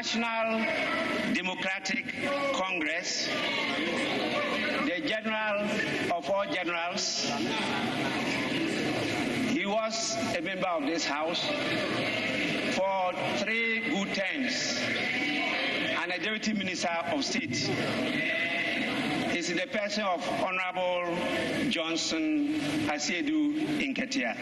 National Democratic Congress, the General of all generals. He was a member of this House for 3 good terms and a Deputy Minister of State. Is the person of Honorable Johnson Asiedu Inketia.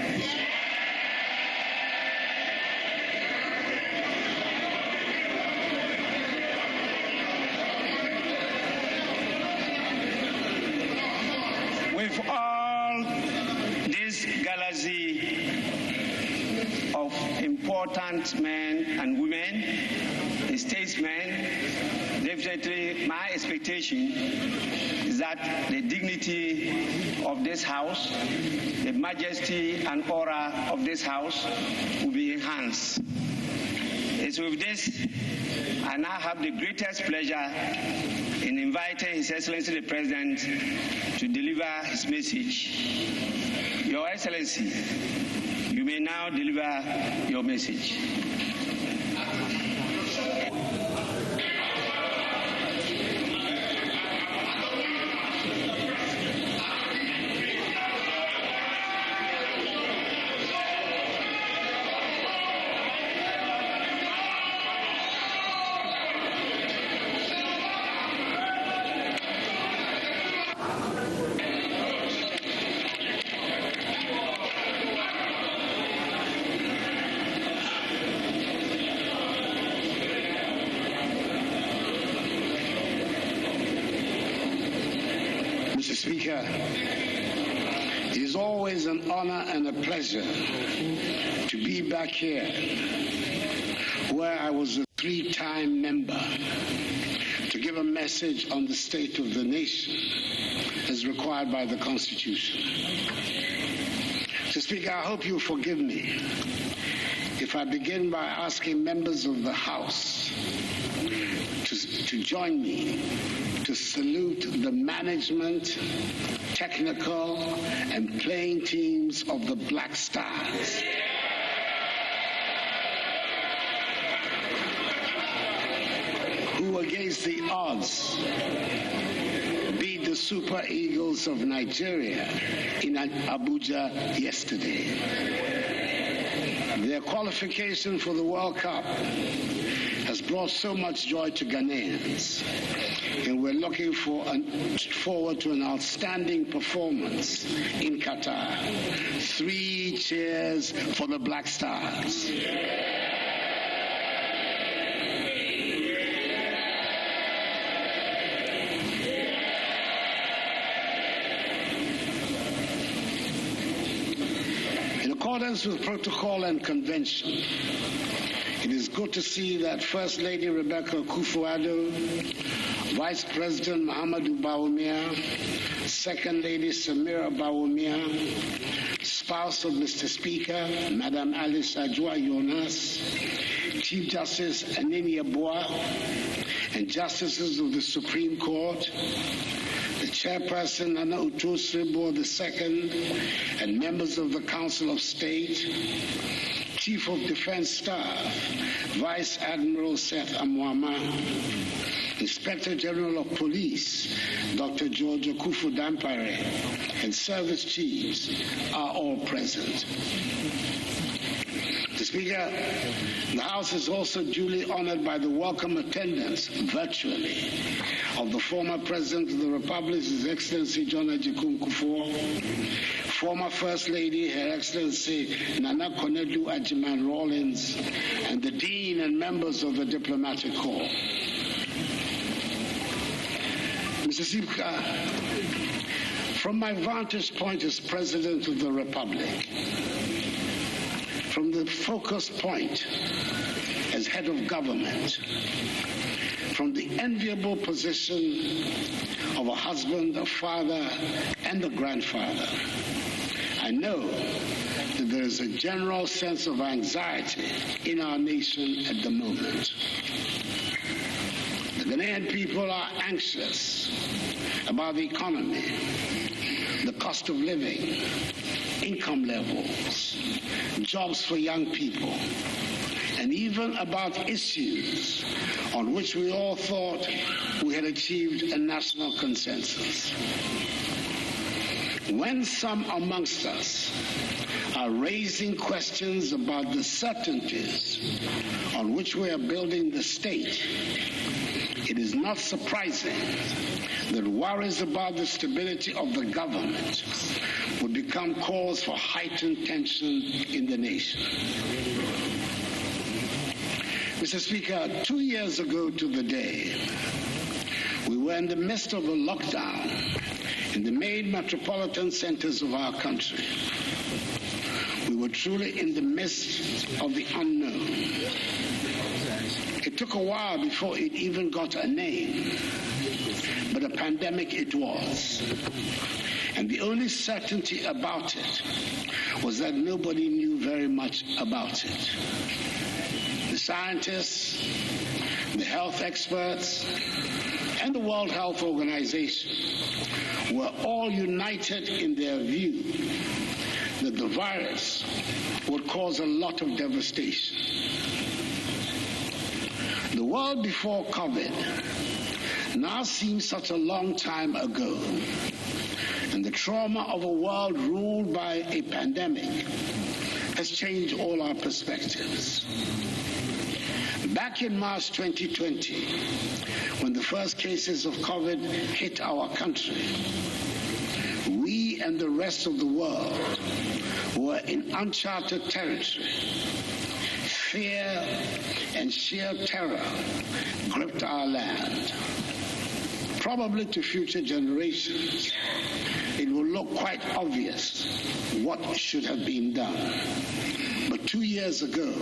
With all this galaxy of important men and women, statesmen, definitely my expectation is that the dignity of this House, the majesty and aura of this House will be enhanced. It's with this I now have the greatest pleasure in inviting His Excellency the President to deliver his message. Your Excellency, you may now deliver your message. Speaker, it is always an honor and a pleasure to be back here where I was a 3-time member to give a message on the state of the nation as required by the Constitution. Mr. Speaker, I hope you forgive me if I begin by asking members of the House to join me to salute the management, technical, and playing teams of the Black Stars. Who against the odds beat the Super Eagles of Nigeria in Abuja yesterday. Their qualification for the World Cup has brought so much joy to Ghanaians, and we're looking forward to an outstanding performance in Qatar. 3 cheers for the Black Stars. In accordance with protocol and convention, it is good to see that First Lady Rebecca Akufo-Addo, Vice President Muhammadu Bawumia, Second Lady Samira Bawumia, spouse of Mr. Speaker, Madam Alice Ajua-Jonas, Chief Justice Anini Abua, and Justices of the Supreme Court, the Chairperson Nana Uto-Sribo II, and members of the Council of State, Chief of Defense Staff, Vice Admiral Seth Amwama, Inspector General of Police, Dr. George Okufu-Dampare, and service chiefs are all present. Mr. Speaker, the House is also duly honored by the welcome attendance virtually of the former President of the Republic, His Excellency John Agyekum Kufuor, former First Lady, Her Excellency Nana Konadu Agyeman-Rawlings, and the Dean and members of the Diplomatic Corps. Mr. Speaker, from my vantage point as President of the Republic, from the focus point as head of government, from the enviable position of a husband, a father, and a grandfather, I know that there is a general sense of anxiety in our nation at the moment. The Ghanaian people are anxious about the economy, the cost of living, income levels, jobs for young people, and even even about issues on which we all thought we had achieved a national consensus. When some amongst us are raising questions about the certainties on which we are building the state, it is not surprising that worries about the stability of the government would become cause for heightened tension in the nation. Mr. Speaker, 2 years ago to the day, we were in the midst of a lockdown in the main metropolitan centers of our country. We were truly in the midst of the unknown. It took a while before it even got a name, but a pandemic it was. And the only certainty about it was that nobody knew very much about it. The scientists, the health experts, and the World Health Organization were all united in their view that the virus would cause a lot of devastation. The world before COVID now seems such a long time ago, and the trauma of a world ruled by a pandemic has changed all our perspectives. Back in March 2020, when the first cases of COVID hit our country, we and the rest of the world were in uncharted territory. Fear and sheer terror gripped our land. Probably to future generations, it will look quite obvious what should have been done. But 2 years ago,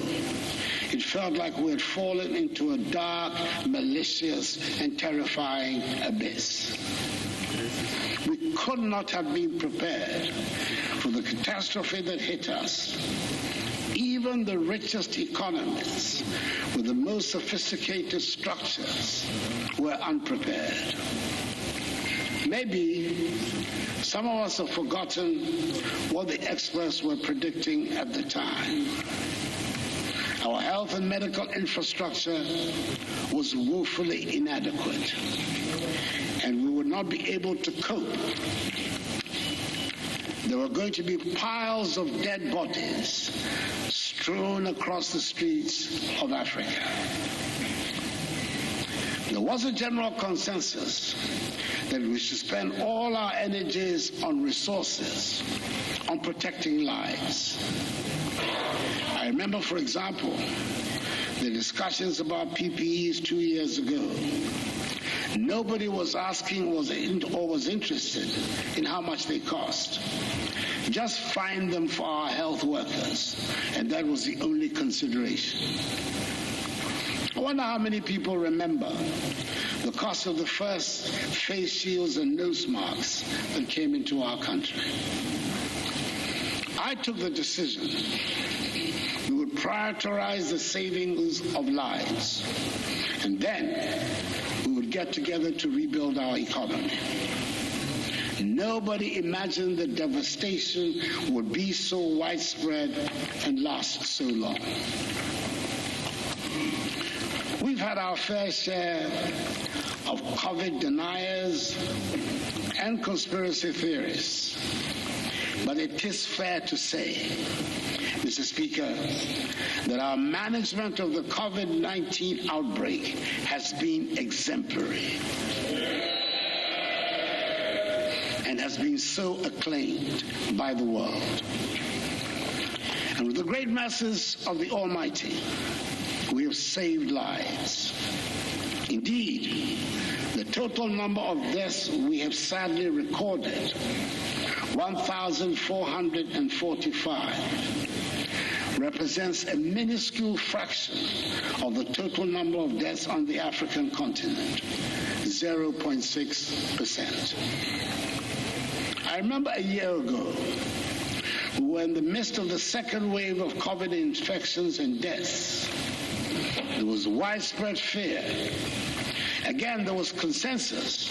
it felt like we had fallen into a dark, malicious, and terrifying abyss. We could not have been prepared for the catastrophe that hit us. Even the richest economies with the most sophisticated structures were unprepared. Maybe some of us have forgotten what the experts were predicting at the time. Our health and medical infrastructure was woefully inadequate, and we would not be able to cope. There were going to be piles of dead bodies strewn across the streets of Africa. There was a general consensus that we should spend all our energies on resources, on protecting lives. I remember, for example, the discussions about PPEs 2 years ago. Nobody was asking or was interested in how much they cost. Just find them for our health workers, and that was the only consideration. I wonder how many people remember the cost of the first face shields and nose masks that came into our country. I took the decision we would prioritize the savings of lives, and then we would get together to rebuild our economy. Nobody imagined the devastation would be so widespread and last so long. We've had our fair share of COVID deniers and conspiracy theorists, but it is fair to say, Mr. Speaker, that our management of the COVID-19 outbreak has been exemplary and has been so acclaimed by the world. And with the great mercies of the Almighty, we have saved lives. Indeed, the total number of deaths we have sadly recorded, 1,445, represents a minuscule fraction of the total number of deaths on the African continent, 0.6%. I remember a year ago, we were in the midst of the second wave of COVID infections and deaths. There was widespread fear. Again, there was consensus.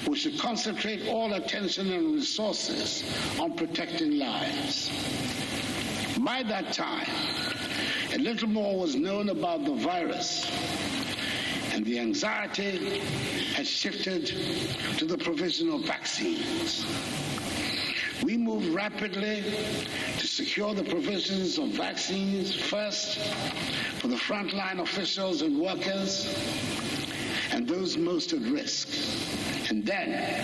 We should concentrate all attention and resources on protecting lives. By that time, A little more was known about the virus, and the anxiety had shifted to the provision of vaccines. We moved rapidly to secure the provisions of vaccines, first for the frontline officials and workers and those most at risk, and then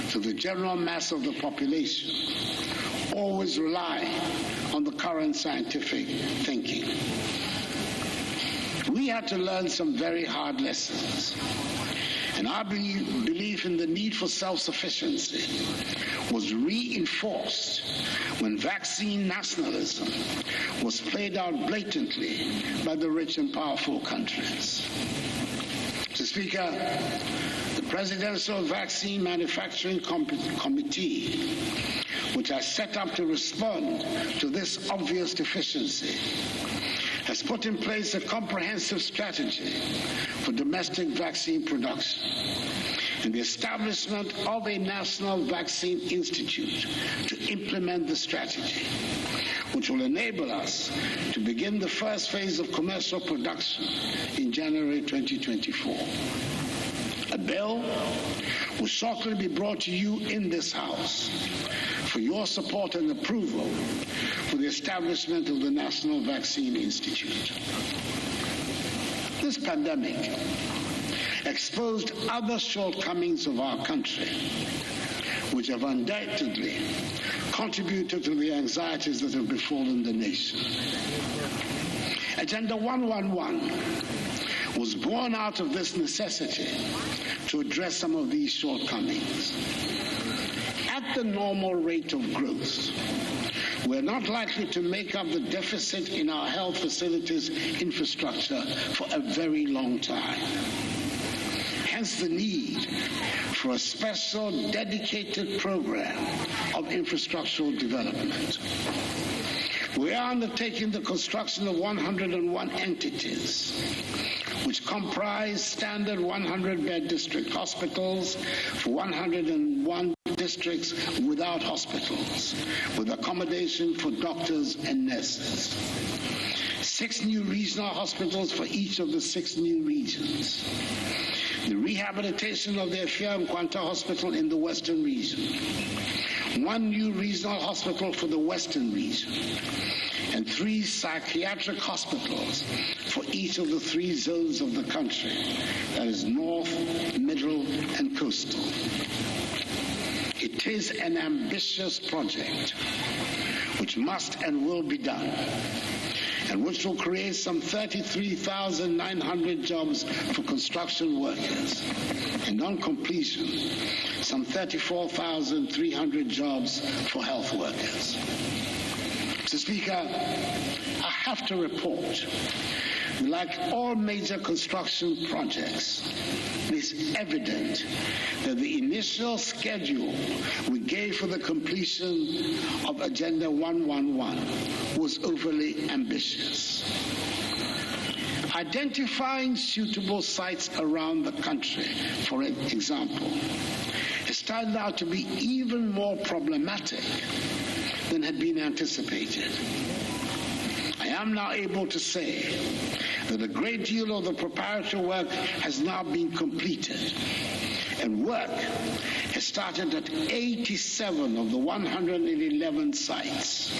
to the general mass of the population, always relying on the current scientific thinking. We had to learn some very hard lessons, and our belief in the need for self-sufficiency was reinforced when vaccine nationalism was played out blatantly by the rich and powerful countries. Mr. Speaker, the Presidential Vaccine Manufacturing Committee, which I set up to respond to this obvious deficiency, has put in place a comprehensive strategy for domestic vaccine production and the establishment of a National Vaccine Institute to implement the strategy, which will enable us to begin the first phase of commercial production in January 2024. A bill will shortly be brought to you in this House for your support and approval for the establishment of the National Vaccine Institute. This pandemic exposed other shortcomings of our country, which have undoubtedly contributed to the anxieties that have befallen the nation. Agenda 111 was born out of this necessity to address some of these shortcomings. At the normal rate of growth, we're not likely to make up the deficit in our health facilities infrastructure for a very long time. Hence the need for a special dedicated program of infrastructural development. We are undertaking the construction of 101 entities, which comprise standard 100-bed district hospitals for 101 districts without hospitals, with accommodation for doctors and nurses. 6 new regional hospitals for each of the 6 new regions. The rehabilitation of the Efia Nkwanta Hospital in the Western region. 1 new regional hospital for the Western region. And 3 psychiatric hospitals for each of the 3 zones of the country, that is North, Middle, and Coastal. It is an ambitious project which must and will be done, and which will create some 33,900 jobs for construction workers, and on completion, some 34,300 jobs for health workers. Mr. Speaker, I have to report, like all major construction projects, it is evident that the initial schedule we gave for the completion of Agenda 111 was overly ambitious. Identifying suitable sites around the country, for example, has turned out to be even more problematic than had been anticipated. I am now able to say that a great deal of the preparatory work has now been completed, and work has started at 87 of the 111 sites.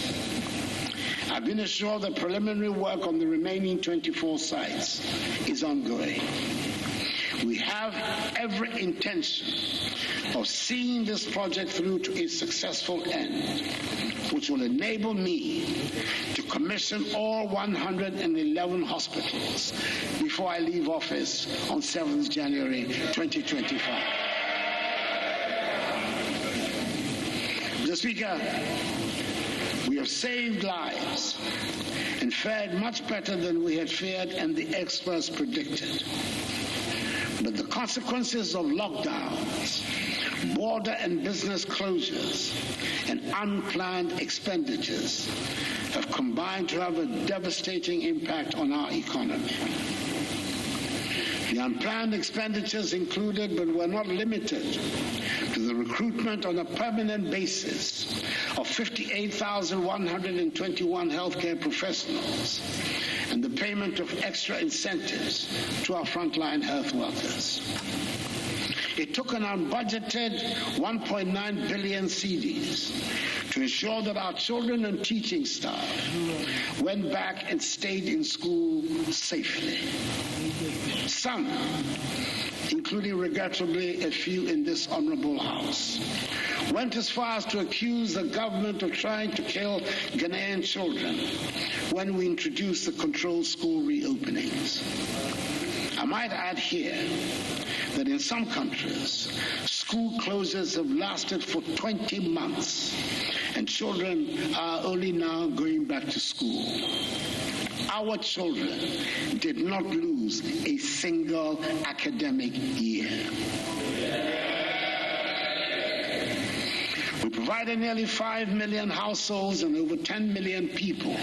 I've been assured that preliminary work on the remaining 24 sites is ongoing. We have every intention of seeing this project through to its successful end, which will enable me to commission all 111 hospitals before I leave office on 7th January 2025. Mr. Speaker, we have saved lives and fared much better than we had feared and the experts predicted. But the consequences of lockdowns, border and business closures, and unplanned expenditures have combined to have a devastating impact on our economy. The unplanned expenditures included, but were not limited to, the recruitment on a permanent basis of 58,121 healthcare professionals and the payment of extra incentives to our frontline health workers. It took an unbudgeted 1.9 billion cedis to ensure that our children and teaching staff went back and stayed in school safely. Some, including regrettably a few in this honorable House, went as far as to accuse the government of trying to kill Ghanaian children when we introduced the controlled school reopenings. I might add here that in some countries, school closures have lasted for 20 months, and children are only now going back to school. Our children did not lose a single academic year. We provided nearly 5 million households and over 10 million people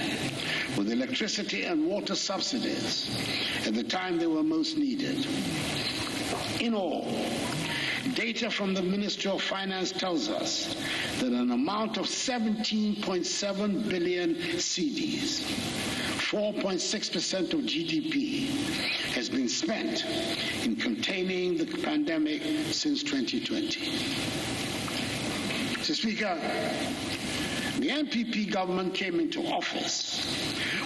with electricity and water subsidies at the time they were most needed. In all, data from the Ministry of Finance tells us that an amount of 17.7 billion cedis, 4.6% of GDP, has been spent in containing the pandemic since 2020. Mr. Speaker, the NPP government came into office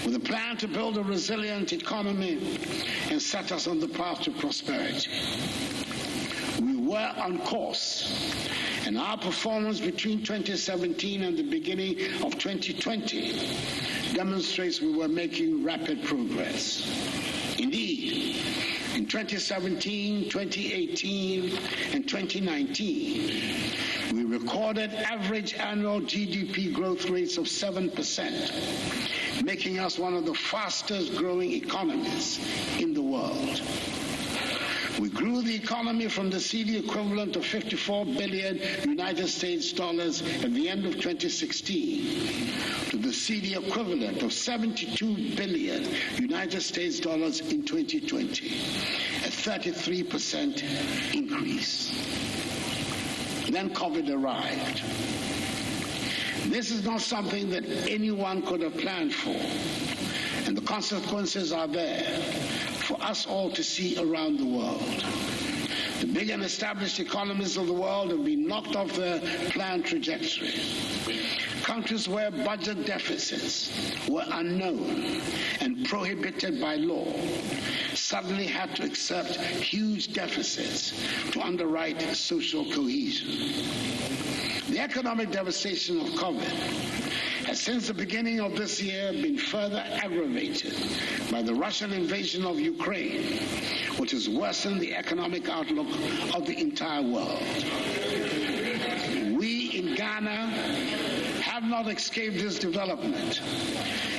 with a plan to build a resilient economy and set us on the path to prosperity. We were on course, and our performance between 2017 and the beginning of 2020 demonstrates we were making rapid progress. Indeed, in 2017, 2018, and 2019, we recorded average annual GDP growth rates of 7%, making us one of the fastest growing economies in the world. We grew the economy from the CD equivalent of $54 billion United States dollars at the end of 2016 to the CD equivalent of $72 billion United States dollars in 2020, a 33% increase. Then COVID arrived. This is not something that anyone could have planned for, and the consequences are there for us all to see around the world. The big and established economies of the world have been knocked off their planned trajectory. Countries where budget deficits were unknown and prohibited by law suddenly had to accept huge deficits to underwrite social cohesion. The economic devastation of COVID has since the beginning of this year been further aggravated by the Russian invasion of Ukraine, which has worsened the economic outlook of the entire world. We in Ghana have not escaped this development,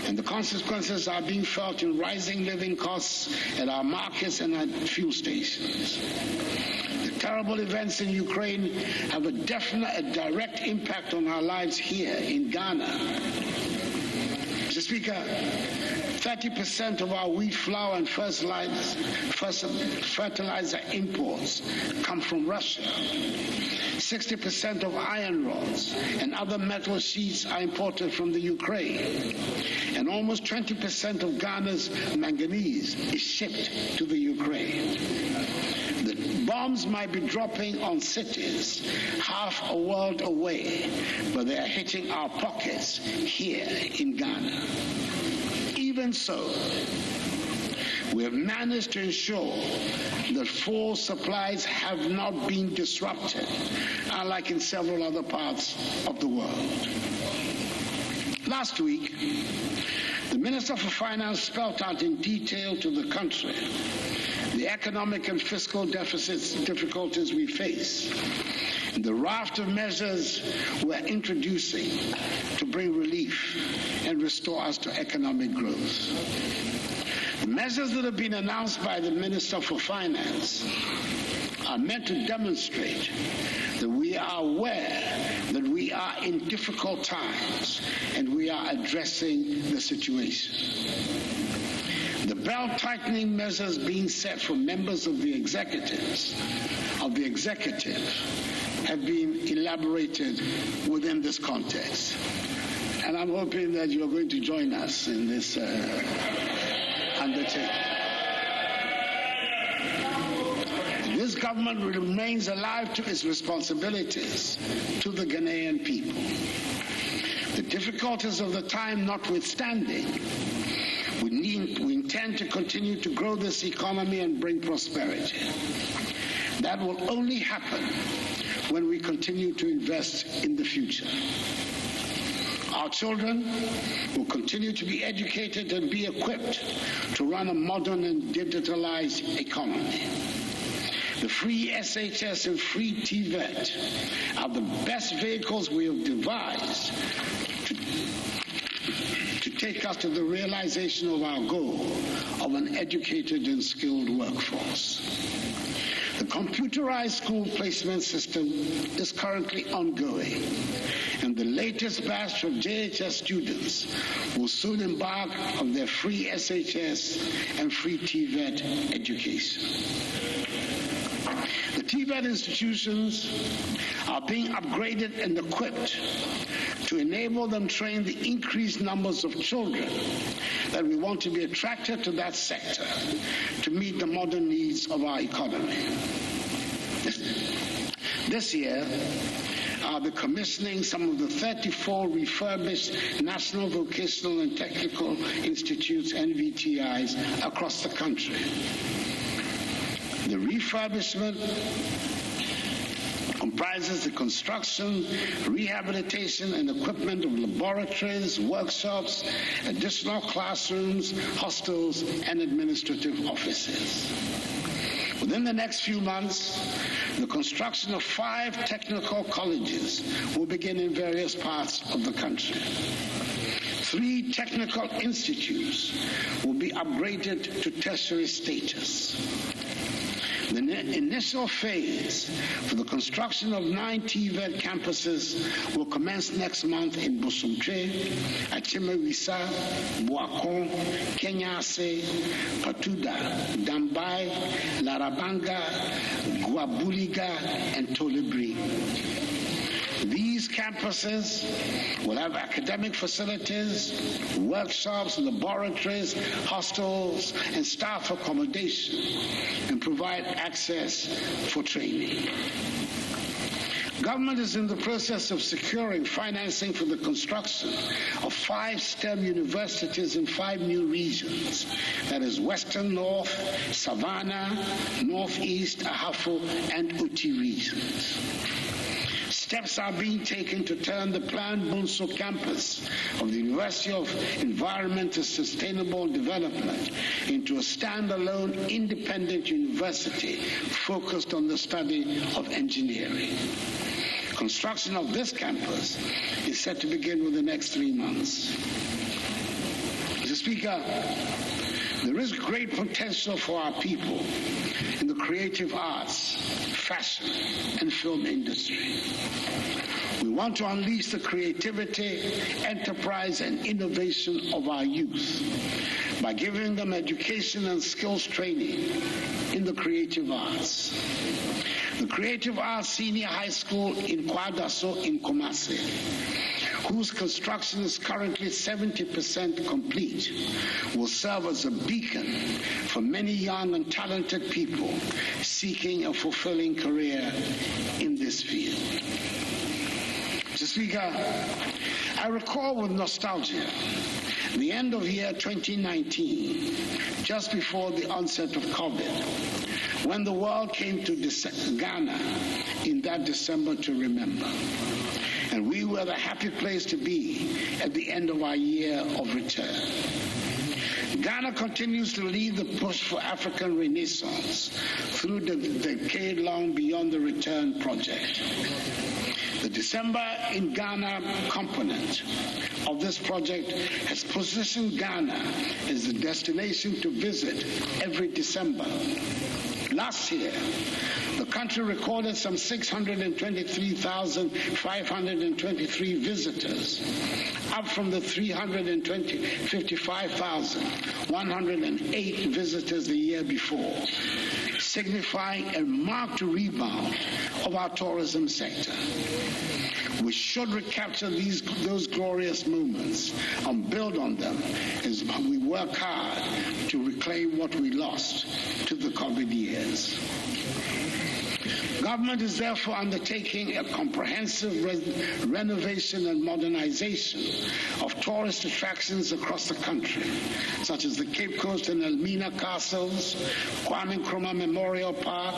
and the consequences are being felt in rising living costs at our markets and at fuel stations. The terrible events in Ukraine have a direct impact on our lives here in Ghana. Mr. Speaker, 30% of our wheat, flour, and fertilizer imports come from Russia. 60% of iron rods and other metal sheets are imported from the Ukraine. And almost 20% of Ghana's manganese is shipped to the Ukraine. The bombs might be dropping on cities half a world away, but they are hitting our pockets here in Ghana. Even so, we have managed to ensure that fuel supplies have not been disrupted, unlike in several other parts of the world. Last week, the Minister for Finance spelled out in detail to the country the economic and fiscal difficulties we face, and the raft of measures we're introducing to bring relief and restore us to economic growth. The measures that have been announced by the Minister for Finance are meant to demonstrate that we are aware that we are in difficult times and we are addressing the situation. The belt-tightening measures being set for members of the executive have been elaborated within this context. And I'm hoping that you're going to join us in this undertaking. This government remains alive to its responsibilities to the Ghanaian people. The difficulties of the time notwithstanding, we intend to continue to grow this economy and bring prosperity. That will only happen when we continue to invest in the future. Our children will continue to be educated and be equipped to run a modern and digitalized economy. The free SHS and free TVET are the best vehicles we have devised to take us to the realization of our goal of an educated and skilled workforce. The computerized school placement system is currently ongoing, and the latest batch of JHS students will soon embark on their free SHS and free TVET education. The TVET institutions are being upgraded and equipped to enable them train the increased numbers of children that we want to be attracted to that sector to meet the modern needs of our economy. This year, I'll be commissioning some of the 34 refurbished National Vocational and Technical Institutes, NVTIs, across the country. The refurbishment comprises the construction, rehabilitation, and equipment of laboratories, workshops, additional classrooms, hostels, and administrative offices. Within the next few months, the construction of 5 technical colleges will begin in various parts of the country. 3 technical institutes will be upgraded to tertiary status. The initial phase for the construction of 9 TVET campuses will commence next month in Bosomtwe, Achimewisa, Boakon, Kenyase, Patuda, Dambai, Larabanga, Guabuliga, and Tolibri. These campuses will have academic facilities, workshops, laboratories, hostels, and staff accommodation, and provide access for training. Government is in the process of securing financing for the construction of 5 STEM universities in 5 new regions. That is Western North, Savannah, Northeast, Ahafo, and Uti regions. Steps are being taken to turn the planned Bunso campus of the University of Environment and Sustainable Development into a standalone independent university focused on the study of engineering. Construction of this campus is set to begin within the next 3 months. Mr. Speaker, there is great potential for our people in the creative arts, fashion, and film industry. We want to unleash the creativity, enterprise, and innovation of our youth by giving them education and skills training in the creative arts. The Creative Arts Senior High School in Kwadaso in Kumasi, whose construction is currently 70% complete, will serve as a beacon for many young and talented people seeking a fulfilling career in this field. Mr. Speaker, I recall with nostalgia the end of year 2019, just before the onset of COVID, when the world came to Ghana in that December to remember. And we were the happy place to be at the end of our year of return. Ghana continues to lead the push for African Renaissance through the decade-long Beyond the Return project. The December in Ghana component of this project has positioned Ghana as the destination to visit every December. Last year, the country recorded some 623,523 visitors, up from the 55,108 visitors the year before, signifying a marked rebound of our tourism sector. We should recapture those glorious moments and build on them as we work hard to reclaim what we lost to the COVID years. Government is therefore undertaking a comprehensive renovation and modernization of tourist attractions across the country, such as the Cape Coast and Elmina Castles, Kwame Nkrumah Memorial Park,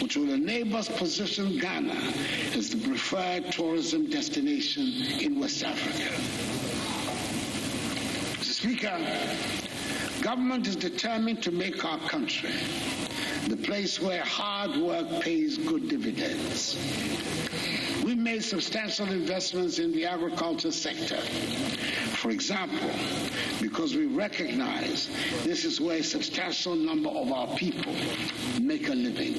which will enable us to position Ghana as the preferred tourism destination in West Africa. Mr. Speaker, government is determined to make our country the place where hard work pays good dividends. We've made substantial investments in the agriculture sector. For example, because we recognize this is where a substantial number of our people make a living.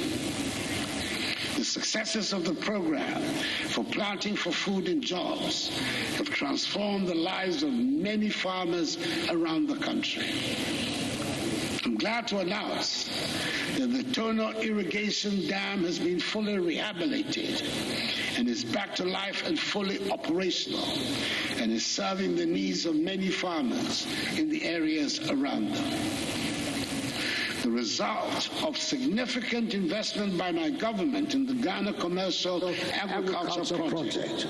The successes of the program for Planting for Food and Jobs have transformed the lives of many farmers around the country. I'm glad to announce that the Tono Irrigation Dam has been fully rehabilitated and is back to life and fully operational and is serving the needs of many farmers in the areas around them. The result of significant investment by my government in the Ghana Commercial Agriculture Project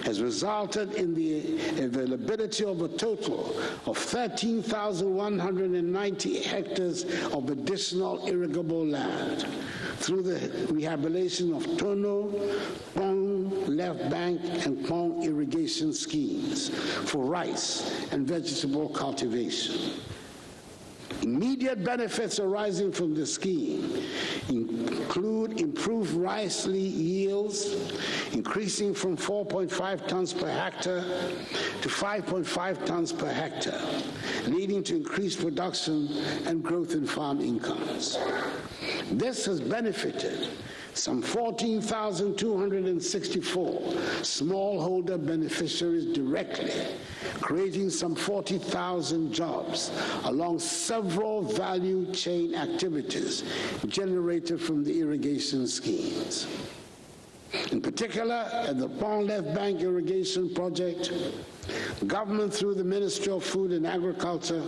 has resulted in the availability of a total of 13,190 hectares of additional irrigable land through the rehabilitation of Tono, Pong, Left Bank, and Pong irrigation schemes for rice and vegetable cultivation. Immediate benefits arising from the scheme include improved rice yields, increasing from 4.5 tons per hectare to 5.5 tons per hectare, leading to increased production and growth in farm incomes. This has benefited some 14,264 smallholder beneficiaries directly, creating some 40,000 jobs along several value chain activities generated from the irrigation schemes. In particular, at the Pond Left Bank Irrigation Project, government through the Ministry of Food and Agriculture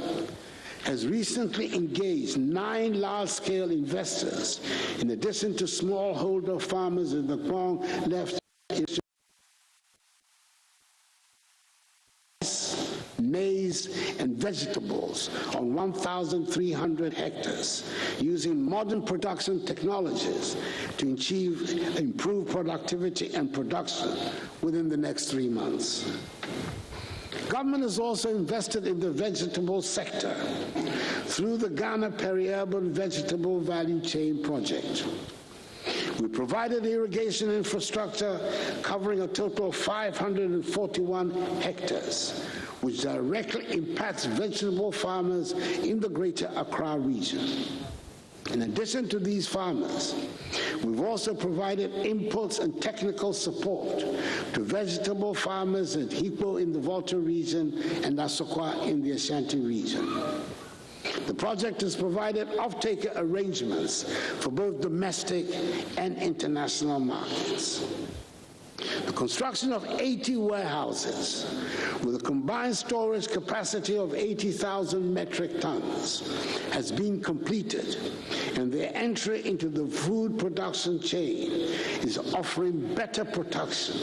has recently engaged 9 large-scale investors, in addition to smallholder farmers in the Pond Left maize and vegetables on 1,300 hectares, using modern production technologies to achieve improved productivity and production within the next 3 months. Government has also invested in the vegetable sector through the Ghana Peri-Urban Vegetable Value Chain Project. We provided irrigation infrastructure covering a total of 541 hectares, which directly impacts vegetable farmers in the greater Accra region. In addition to these farmers, we've also provided inputs and technical support to vegetable farmers at Hippo in the Volta region and Asokwa in the Ashanti region. The project has provided off-taker arrangements for both domestic and international markets. The construction of 80 warehouses with a combined storage capacity of 80,000 metric tons has been completed, and their entry into the food production chain is offering better protection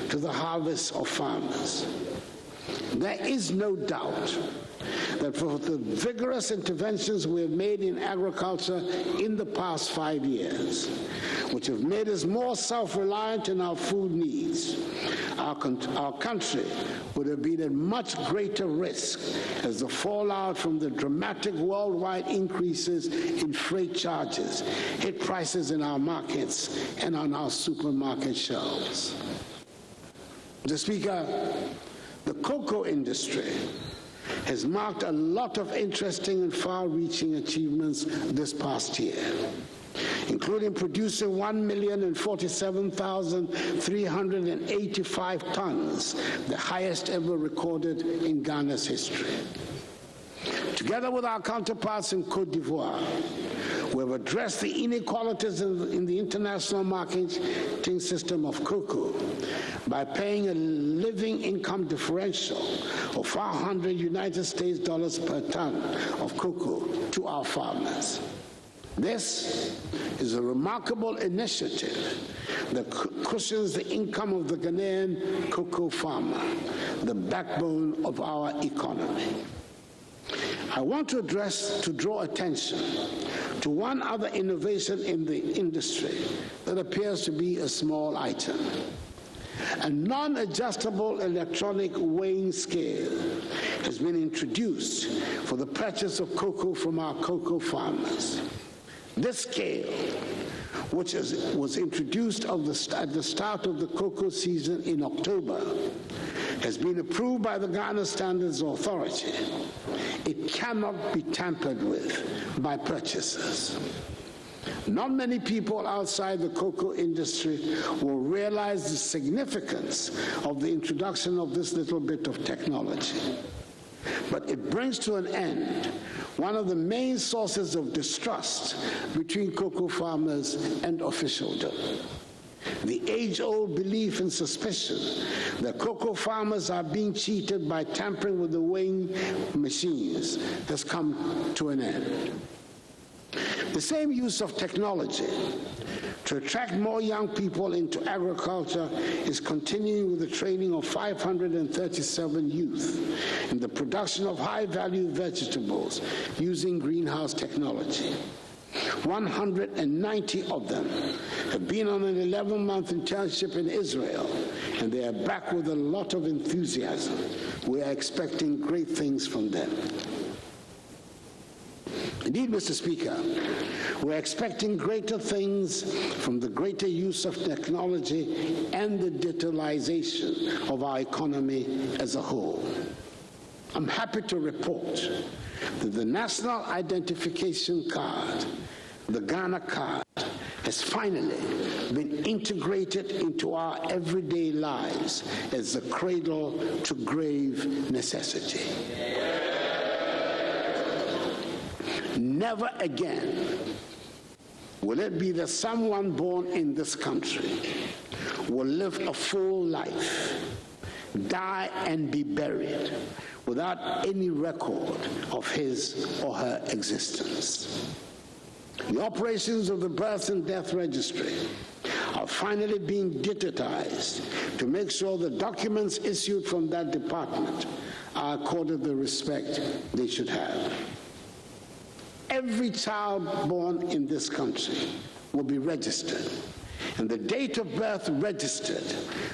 to the harvests of farmers. There is no doubt that for the vigorous interventions we have made in agriculture in the past 5 years, which have made us more self-reliant in our food needs, our country would have been at much greater risk as the fallout from the dramatic worldwide increases in freight charges hit prices in our markets and on our supermarket shelves. Mr. Speaker, the cocoa industry has marked a lot of interesting and far-reaching achievements this past year, including producing 1,047,385 tons, the highest ever recorded in Ghana's history. Together with our counterparts in Cote d'Ivoire, We have addressed the inequalities in the international marketing system of cocoa by paying a living income differential of $400 United States per ton of cocoa to our farmers. This is a remarkable initiative that cushions the income of the Ghanaian cocoa farmer, the backbone of our economy. I want to draw attention to one other innovation in the industry that appears to be a small item. A non-adjustable electronic weighing scale has been introduced for the purchase of cocoa from our cocoa farmers. This scale, which was introduced at the start of the cocoa season in October, has been approved by the Ghana Standards Authority. It cannot be tampered with by purchasers. Not many people outside the cocoa industry will realize the significance of the introduction of this little bit of technology. But it brings to an end one of the main sources of distrust between cocoa farmers and officialdom. The age-old belief and suspicion that cocoa farmers are being cheated by tampering with the weighing machines has come to an end. The same use of technology to attract more young people into agriculture is continuing with the training of 537 youth in the production of high-value vegetables using greenhouse technology. 190 of them have been on an 11-month internship in Israel, and they are back with a lot of enthusiasm. We are expecting great things from them. Indeed, Mr. Speaker, we're expecting greater things from the greater use of technology and the digitalization of our economy as a whole. I'm happy to report that the National Identification Card, the Ghana Card, has finally been integrated into our everyday lives as a cradle-to-grave necessity. Never again will it be that someone born in this country will live a full life, die and be buried without any record of his or her existence. The operations of the birth and death registry are finally being digitized to make sure the documents issued from that department are accorded the respect they should have. Every child born in this country will be registered, and the date of birth registered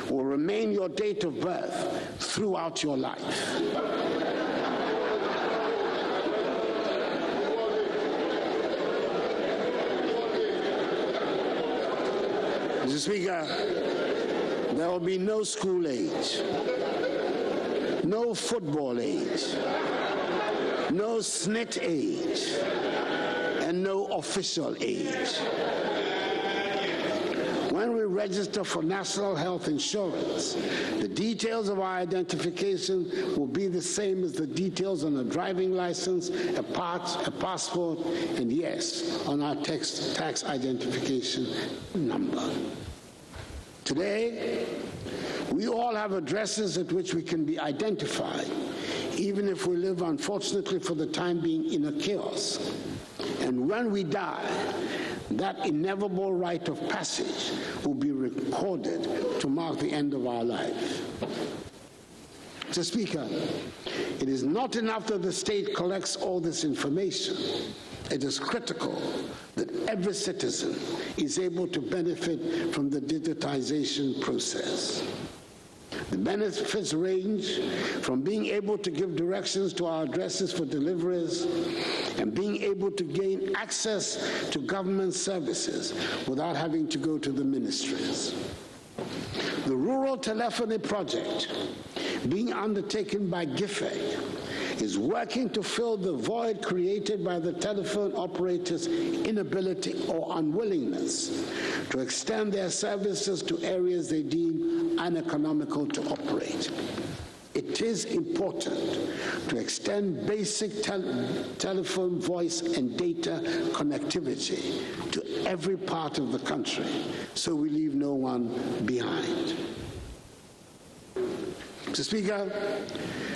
will remain your date of birth throughout your life. Mr. Speaker, there will be no school age, no football age, no SNIT age, and no official age. When we register for national health insurance, the details of our identification will be the same as the details on a driving license, a passport, and yes, on our tax identification number. Today, we all have addresses at which we can be identified, even if we live, unfortunately, for the time being in a chaos. And when we die, that inevitable rite of passage will be recorded to mark the end of our life. Mr. Speaker, it is not enough that the state collects all this information. It is critical that every citizen is able to benefit from the digitization process. The benefits range from being able to give directions to our addresses for deliveries and being able to gain access to government services without having to go to the ministries. The Rural Telephony Project, being undertaken by GIFEC, is working to fill the void created by the telephone operators' inability or unwillingness to extend their services to areas they deem uneconomical to operate. It is important to extend basic telephone, voice, and data connectivity to every part of the country so we leave no one behind. Mr. Speaker,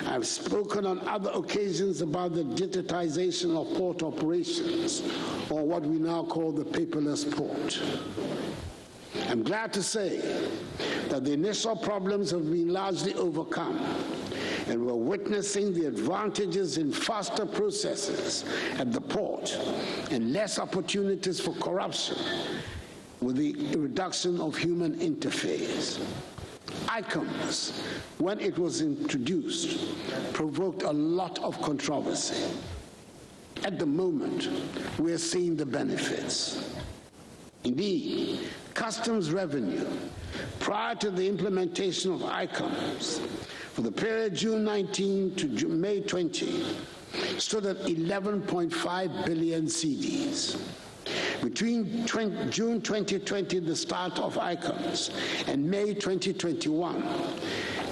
I've spoken on other occasions about the digitization of port operations, or what we now call the paperless port. I'm glad to say that the initial problems have been largely overcome, and we're witnessing the advantages in faster processes at the port and less opportunities for corruption with the reduction of human interface. ICOMS, when it was introduced, provoked a lot of controversy. At the moment, we're seeing the benefits. Indeed, customs revenue prior to the implementation of ICOMS for the period June 19 to May 20 stood at 11.5 billion cedis. Between June 2020, the start of ICOMS, and May 2021,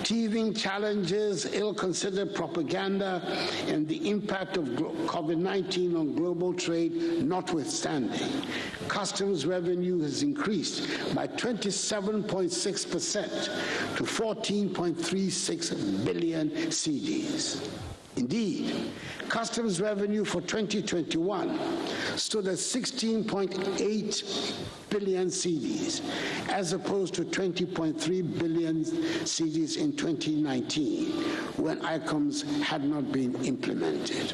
teething challenges, ill-considered propaganda, and the impact of COVID-19 on global trade notwithstanding, customs revenue has increased by 27.6% to 14.36 billion cedis. Indeed, customs revenue for 2021 stood at 16.8 billion cedis, as opposed to 20.3 billion cedis in 2019, when ICOMS had not been implemented.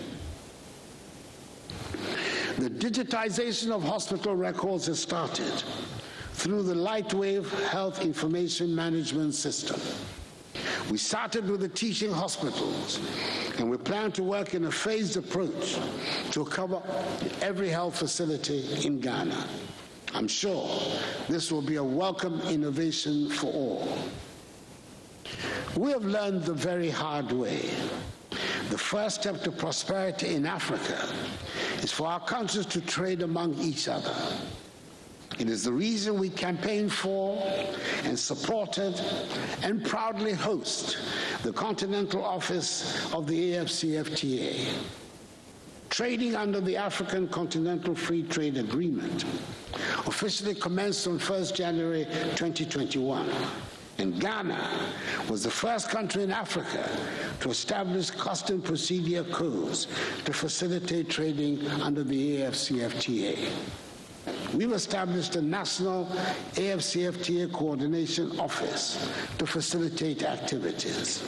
The digitization of hospital records has started through the Lightwave Health Information Management System. We started with the teaching hospitals, and we plan to work in a phased approach to cover every health facility in Ghana. I'm sure this will be a welcome innovation for all. We have learned the very hard way. The first step to prosperity in Africa is for our countries to trade among each other. It is the reason we campaign for and supported and proudly host the Continental Office of the AFCFTA. Trading under the African Continental Free Trade Agreement officially commenced on 1st January 2021, and Ghana was the first country in Africa to establish custom procedure codes to facilitate trading under the AFCFTA. We've established a national AFCFTA coordination office to facilitate activities.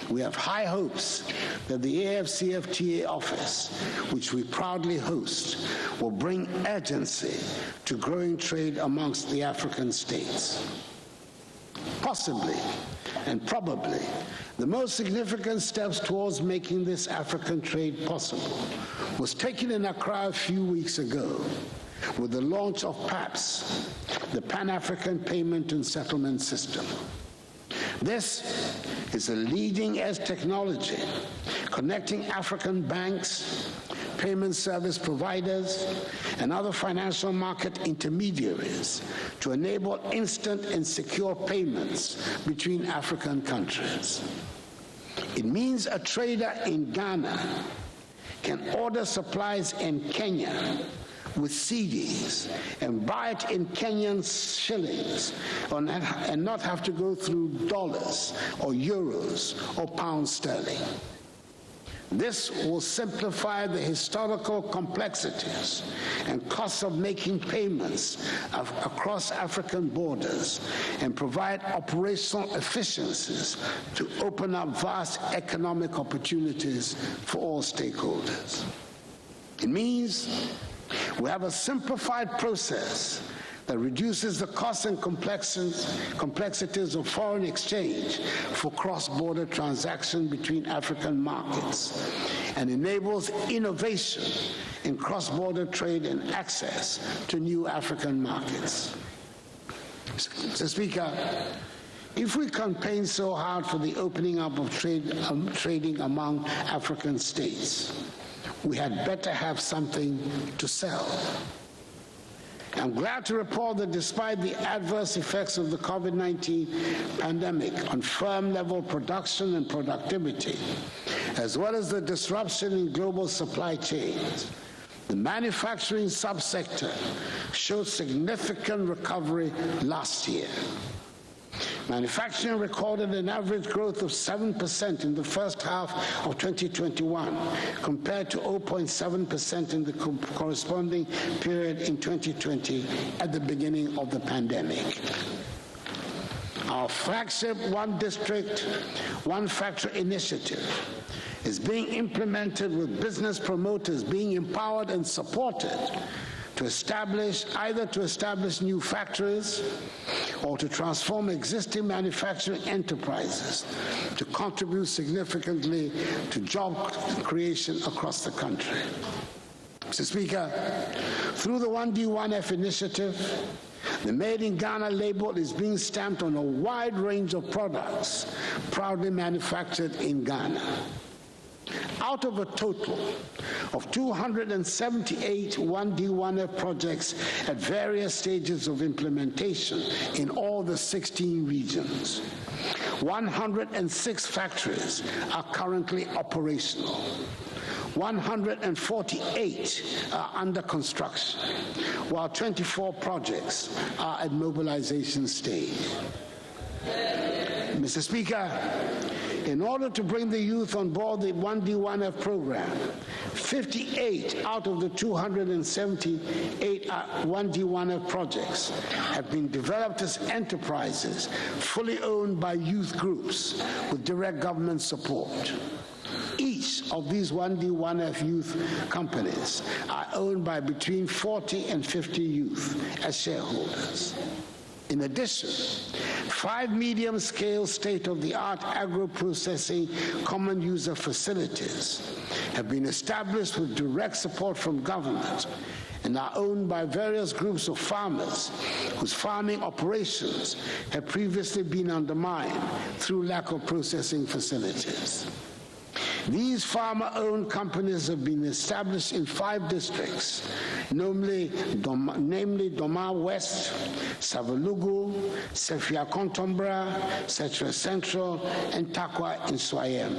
We have high hopes that the AFCFTA office, which we proudly host, will bring urgency to growing trade amongst the African states. Possibly, and probably, the most significant steps towards making this African trade possible was taken in Accra a few weeks ago with the launch of PRES, the Pan-African Payment and Settlement System. This is a leading-edge technology connecting African banks, payment service providers, and other financial market intermediaries to enable instant and secure payments between African countries. It means a trader in Ghana can order supplies in Kenya with cedis and buy it in Kenyan shillings and not have to go through dollars or euros or pounds sterling. This will simplify the historical complexities and costs of making payments across African borders and provide operational efficiencies to open up vast economic opportunities for all stakeholders. It means we have a simplified process that reduces the costs and complexities of foreign exchange for cross-border transactions between African markets and enables innovation in cross-border trade and access to new African markets. Mr. Speaker, if we campaign so hard for the opening up of trading among African states, we had better have something to sell. I'm glad to report that despite the adverse effects of the COVID-19 pandemic on firm-level production and productivity, as well as the disruption in global supply chains, the manufacturing subsector showed significant recovery last year. Manufacturing recorded an average growth of 7% in the first half of 2021, compared to 0.7% in the corresponding period in 2020 at the beginning of the pandemic. Our flagship One District, One Factory initiative is being implemented with business promoters being empowered and supported to establish new factories or to transform existing manufacturing enterprises to contribute significantly to job creation across the country. Mr. Speaker, through the 1D1F initiative, the Made in Ghana label is being stamped on a wide range of products proudly manufactured in Ghana. Out of a total of 278 1D1F projects at various stages of implementation in all the 16 regions, 106 factories are currently operational. 148 are under construction, while 24 projects are at mobilization stage. Mr. Speaker, in order to bring the youth on board the 1D1F program, 58 out of the 278 1D1F projects have been developed as enterprises fully owned by youth groups with direct government support. Each of these 1D1F youth companies are owned by between 40 and 50 youth as shareholders. In addition, 5 medium-scale state-of-the-art agro-processing common user facilities have been established with direct support from government and are owned by various groups of farmers whose farming operations have previously been undermined through lack of processing facilities. These farmer-owned companies have been established in 5 districts, namely Doma West, Savalugu, Sefia Kontombra, Setra Central, and Takwa in Swayem.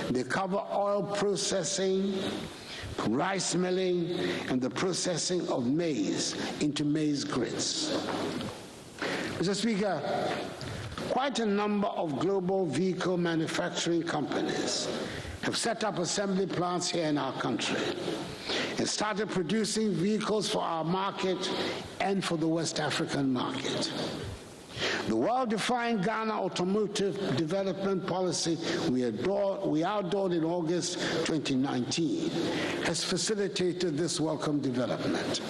They cover oil processing, rice milling, and the processing of maize into maize grits. Mr. Speaker, quite a number of global vehicle manufacturing companies have set up assembly plants here in our country and started producing vehicles for our market and for the West African market. The well-defined Ghana Automotive Development Policy we outlawed in August 2019 has facilitated this welcome development.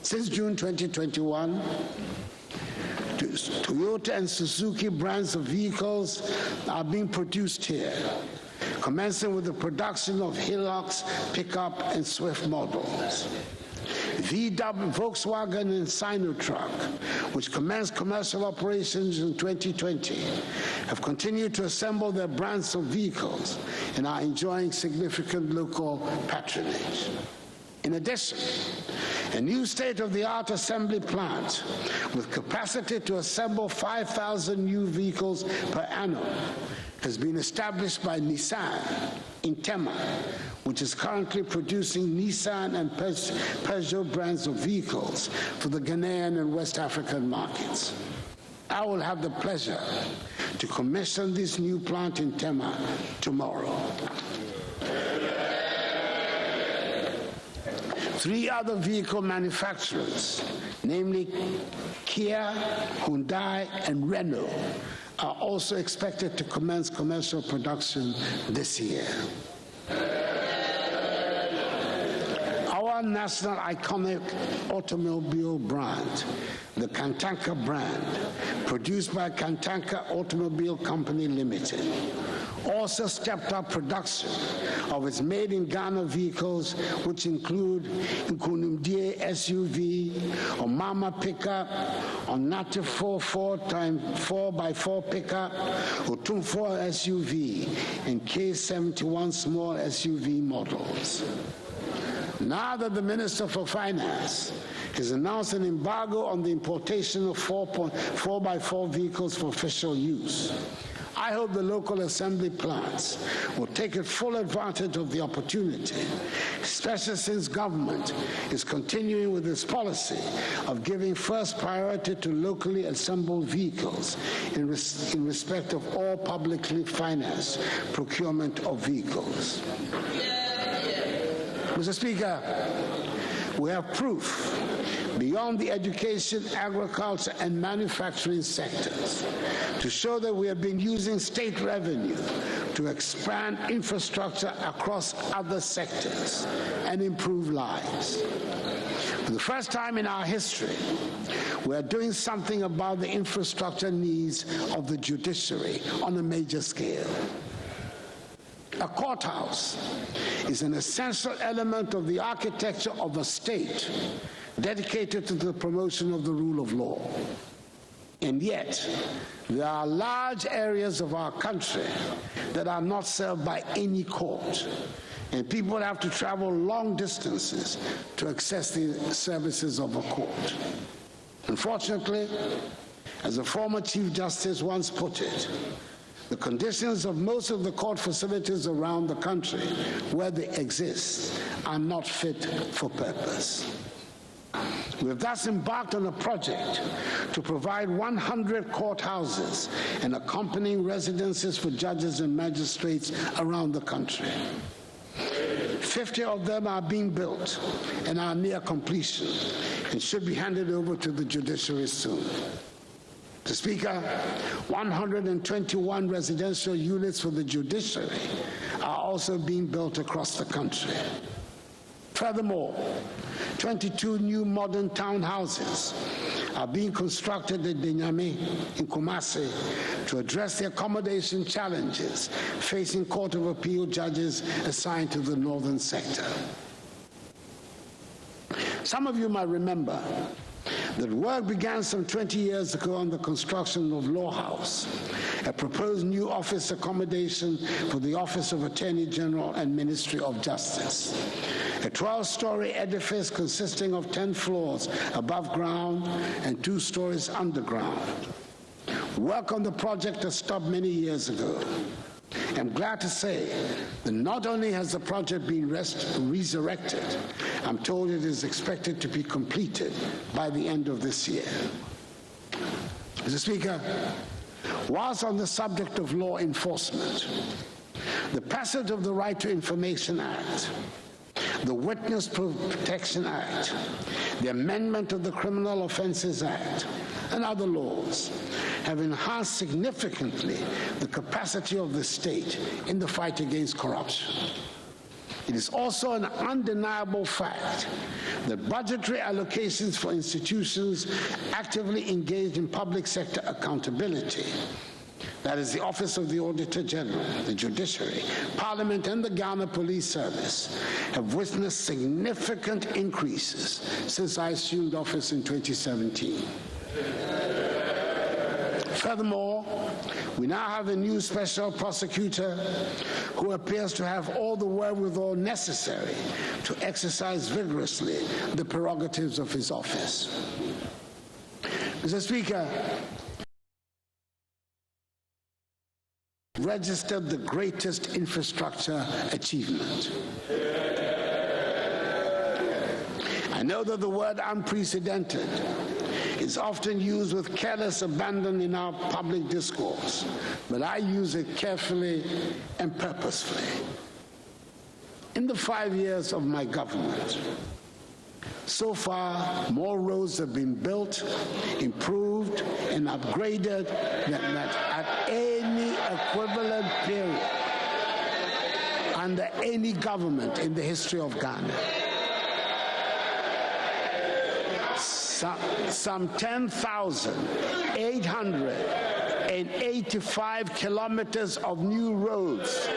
Since June 2021, Toyota and Suzuki brands of vehicles are being produced here, commencing with the production of Hilux, pickup, and Swift models. VW, Volkswagen, and Sinotruk, which commenced commercial operations in 2020, have continued to assemble their brands of vehicles and are enjoying significant local patronage. In addition, a new state-of-the-art assembly plant with capacity to assemble 5,000 new vehicles per annum has been established by Nissan in Tema, which is currently producing Nissan and Peugeot brands of vehicles for the Ghanaian and West African markets. I will have the pleasure to commission this new plant in Tema tomorrow. 3 other vehicle manufacturers, namely Kia, Hyundai, and Renault, are also expected to commence commercial production this year. Our national iconic automobile brand, the Kantanka brand, produced by Kantanka Automobile Company Limited, also stepped up production of its made-in-Ghana vehicles, which include Nkunumdie SUV, Omama pickup, Onate 4x4 pickup, Otumfo SUV, and K71 small SUV models. Now that the Minister for Finance has announced an embargo on the importation of 4x4 vehicles for official use. I hope the local assembly plants will take full advantage of the opportunity, especially since government is continuing with its policy of giving first priority to locally assembled vehicles in respect of all publicly financed procurement of vehicles. Mr. Speaker, we have proof beyond the education, agriculture, and manufacturing sectors to show that we have been using state revenue to expand infrastructure across other sectors and improve lives. For the first time in our history, we are doing something about the infrastructure needs of the judiciary on a major scale. A courthouse is an essential element of the architecture of a state dedicated to the promotion of the rule of law. And yet, there are large areas of our country that are not served by any court, and people have to travel long distances to access the services of a court. Unfortunately, as a former Chief Justice once put it, the conditions of most of the court facilities around the country where they exist are not fit for purpose. We have thus embarked on a project to provide 100 courthouses and accompanying residences for judges and magistrates around the country. 50 of them are being built and are near completion and should be handed over to the judiciary soon. Mr. Speaker, 121 residential units for the judiciary are also being built across the country. Furthermore, 22 new modern townhouses are being constructed at Denyame in Kumasi to address the accommodation challenges facing Court of Appeal judges assigned to the northern sector. Some of you might remember that work began some 20 years ago on the construction of Law House, a proposed new office accommodation for the Office of Attorney General and Ministry of Justice. A 12-story edifice consisting of 10 floors above ground and 2 stories underground. Work on the project has stopped many years ago. I'm glad to say that not only has the project been resurrected, I'm told it is expected to be completed by the end of this year. Mr. Speaker, whilst on the subject of law enforcement, the passage of the Right to Information Act, the Witness Protection Act, the amendment of the Criminal Offences Act, and other laws have enhanced significantly the capacity of the state in the fight against corruption. It is also an undeniable fact that budgetary allocations for institutions actively engaged in public sector accountability, that is the Office of the Auditor General, the Judiciary, Parliament, and the Ghana Police Service, have witnessed significant increases since I assumed office in 2017. Furthermore, we now have a new special prosecutor who appears to have all the wherewithal necessary to exercise vigorously the prerogatives of his office. Mr. Speaker, registered the greatest infrastructure achievement. I know that the word unprecedented is often used with careless abandon in our public discourse, but I use it carefully and purposefully. In the 5 years of my government, so far, more roads have been built, improved, and upgraded than at any equivalent period under any government in the history of Ghana. Some 10,885 kilometers of new roads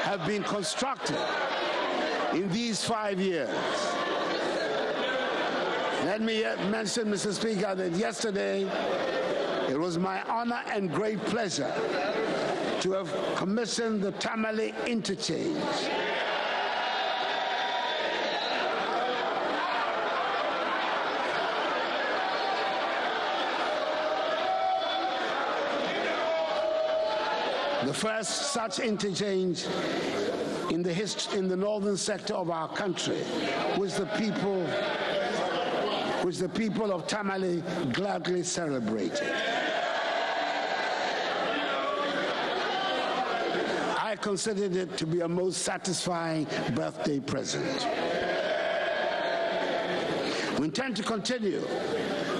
have been constructed in these 5 years. Let me mention, Mr. Speaker, that yesterday it was my honor and great pleasure to have commissioned the Tamale interchange The first such interchange in the northern sector of our country, which the people of Tamale gladly celebrated. I considered it to be a most satisfying birthday present. We intend to continue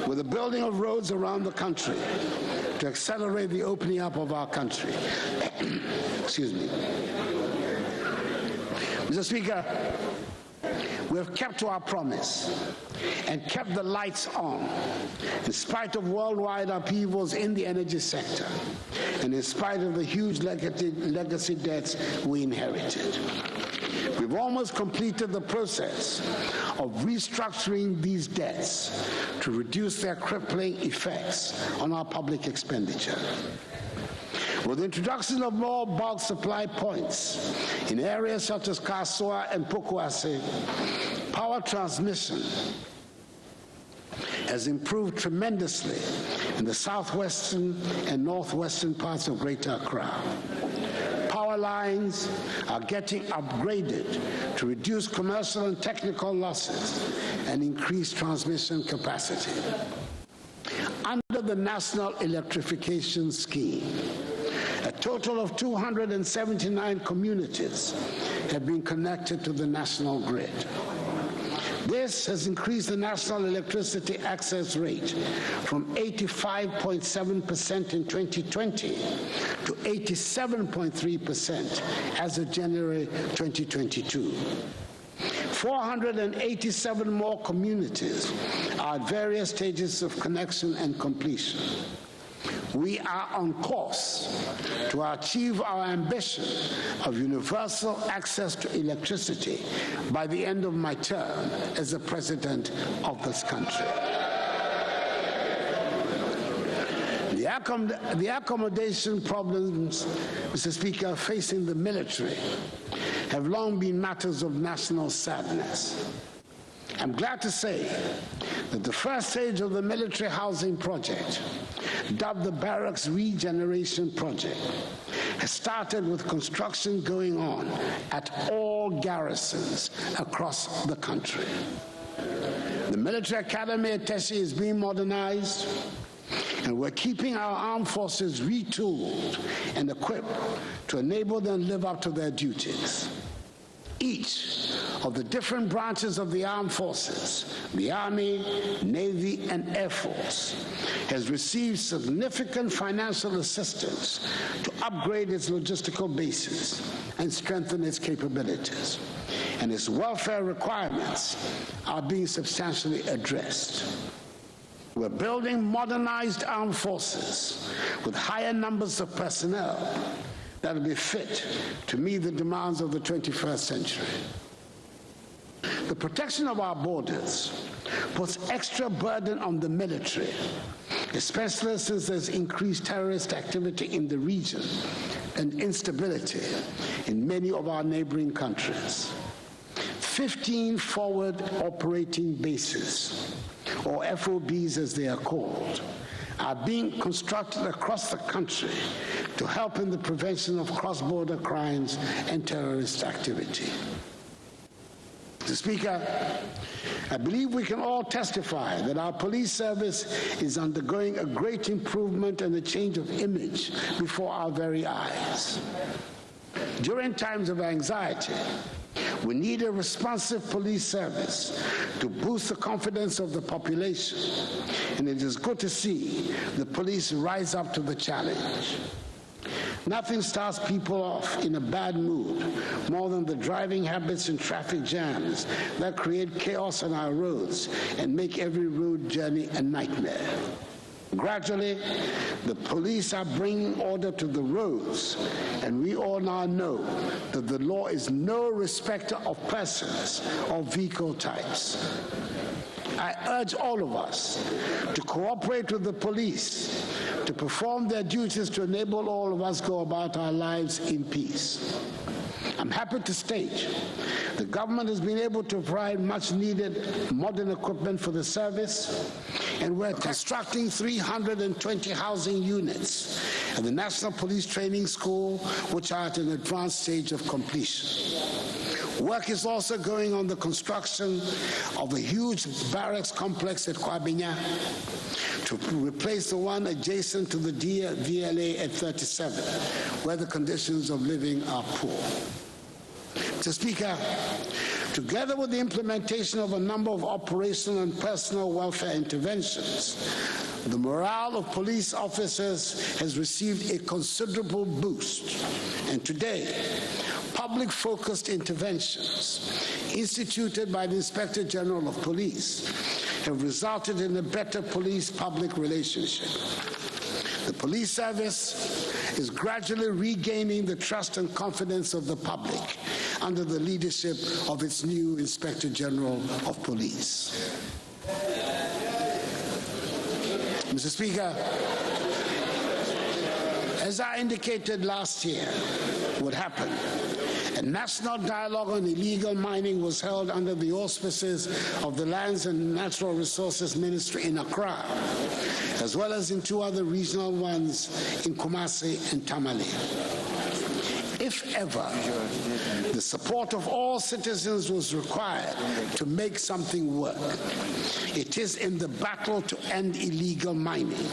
with the building of roads around the country to accelerate the opening up of our country. Excuse me. Mr. Speaker, we have kept to our promise and kept the lights on in spite of worldwide upheavals in the energy sector and in spite of the huge legacy debts we inherited. We've almost completed the process of restructuring these debts to reduce their crippling effects on our public expenditure. With the introduction of more bulk supply points in areas such as Kasoa and Pokuase, power transmission has improved tremendously in the southwestern and northwestern parts of Greater Accra. Power lines are getting upgraded to reduce commercial and technical losses and increase transmission capacity. Under the National Electrification Scheme, a total of 279 communities have been connected to the national grid. This has increased the national electricity access rate from 85.7% in 2020 to 87.3% as of January 2022. 487 more communities are at various stages of connection and completion. We are on course to achieve our ambition of universal access to electricity by the end of my term as the President of this country. The accommodation problems, Mr. Speaker, facing the military have long been matters of national sadness. I'm glad to say that the first stage of the military housing project, dubbed the Barracks Regeneration Project, has started with construction going on at all garrisons across the country. The military academy at Teshi is being modernized, and we're keeping our armed forces retooled and equipped to enable them to live up to their duties. Each of the different branches of the armed forces, the Army, Navy, and Air Force, has received significant financial assistance to upgrade its logistical bases and strengthen its capabilities, and its welfare requirements are being substantially addressed. We're building modernized armed forces with higher numbers of personnel that will be fit to meet the demands of the 21st century. The protection of our borders puts extra burden on the military, especially since there's increased terrorist activity in the region and instability in many of our neighboring countries. 15 forward operating bases, or FOBs as they are called, are being constructed across the country to help in the prevention of cross-border crimes and terrorist activity. Mr. Speaker, I believe we can all testify that our police service is undergoing a great improvement and a change of image before our very eyes. During times of anxiety, we need a responsive police service to boost the confidence of the population, and it is good to see the police rise up to the challenge. Nothing starts people off in a bad mood more than the driving habits and traffic jams that create chaos on our roads and make every road journey a nightmare. Gradually, the police are bringing order to the roads, and we all now know that the law is no respecter of persons or vehicle types. I urge all of us to cooperate with the police to perform their duties to enable all of us go about our lives in peace. I'm happy to state the government has been able to provide much needed modern equipment for the service, And we're constructing 320 housing units at the National Police Training School, which are at an advanced stage of completion. Work is also going on the construction of a huge barracks complex at Kwabinya to replace the one adjacent to the VLA at 37, where the conditions of living are poor. Mr. Speaker, together with the implementation of a number of operational and personal welfare interventions, the morale of police officers has received a considerable boost. And today, public-focused interventions instituted by the Inspector General of Police have resulted in a better police-public relationship. The police service is gradually regaining the trust and confidence of the public under the leadership of its new Inspector General of Police. Mr. Speaker, as I indicated last year would happen, a national dialogue on illegal mining was held under the auspices of the Lands and Natural Resources Ministry in Accra, as well as in two other regional ones in Kumasi and Tamale. If ever the support of all citizens was required to make something work, it is in the battle to end illegal mining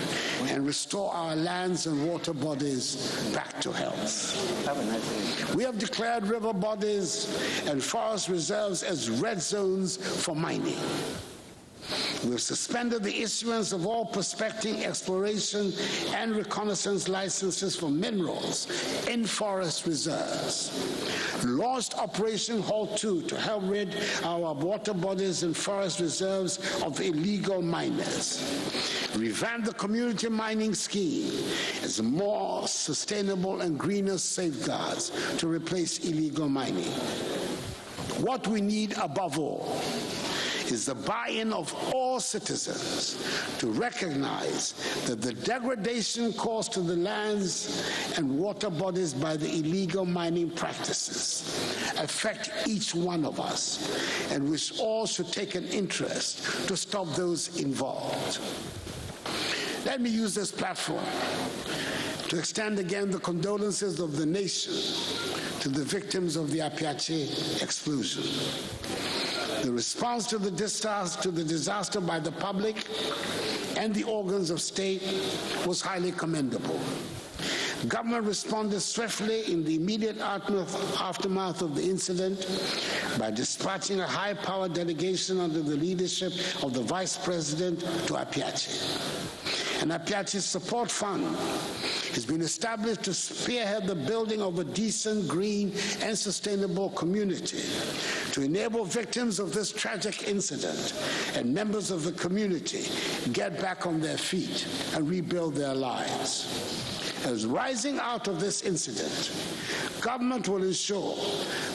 and restore our lands and water bodies back to health. We have declared river bodies and forest reserves as red zones for mining. We have suspended the issuance of all prospecting, exploration, and reconnaissance licenses for minerals in forest reserves. Launched Operation Halt 2 to help rid our water bodies and forest reserves of illegal miners. Revamped the community mining scheme as more sustainable and greener safeguards to replace illegal mining. What we need above all is the buy-in of all citizens to recognize that the degradation caused to the lands and water bodies by the illegal mining practices affect each one of us, and which all should take an interest to stop those involved. Let me use this platform to extend again the condolences of the nation to the victims of the Apiache explosion. The response to the disaster by the public and the organs of state was highly commendable. Government responded swiftly in the immediate aftermath of the incident by dispatching a high-powered delegation under the leadership of the Vice President to Apiache. An Apiache Support Fund has been established to spearhead the building of a decent, green, and sustainable community to enable victims of this tragic incident and members of the community get back on their feet and rebuild their lives. As rising out of this incident, government will ensure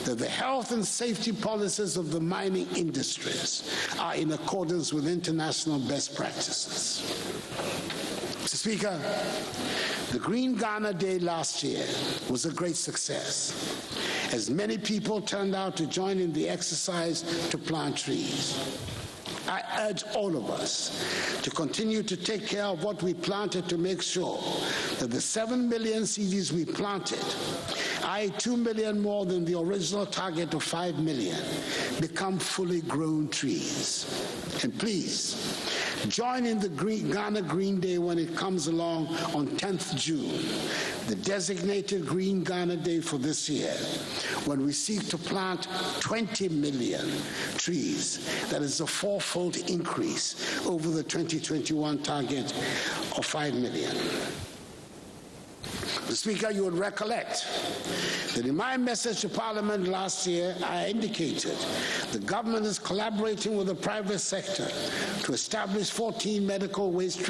that the health and safety policies of the mining industries are in accordance with international best practices. Mr. Speaker, the Green Ghana Day last year was a great success, as many people turned out to join in the exercise to plant trees. I urge all of us to continue to take care of what we planted to make sure that the 7 million seeds we planted, i.e. 2 million more than the original target of 5 million, become fully grown trees. And please, join in the Ghana Green Day when it comes along on 10th June, the designated Green Ghana Day for this year, when we seek to plant 20 million trees. That is a fourfold increase over the 2021 target of 5 million. Mr. Speaker, you would recollect that in my message to Parliament last year, I indicated the government is collaborating with the private sector to establish 14 medical waste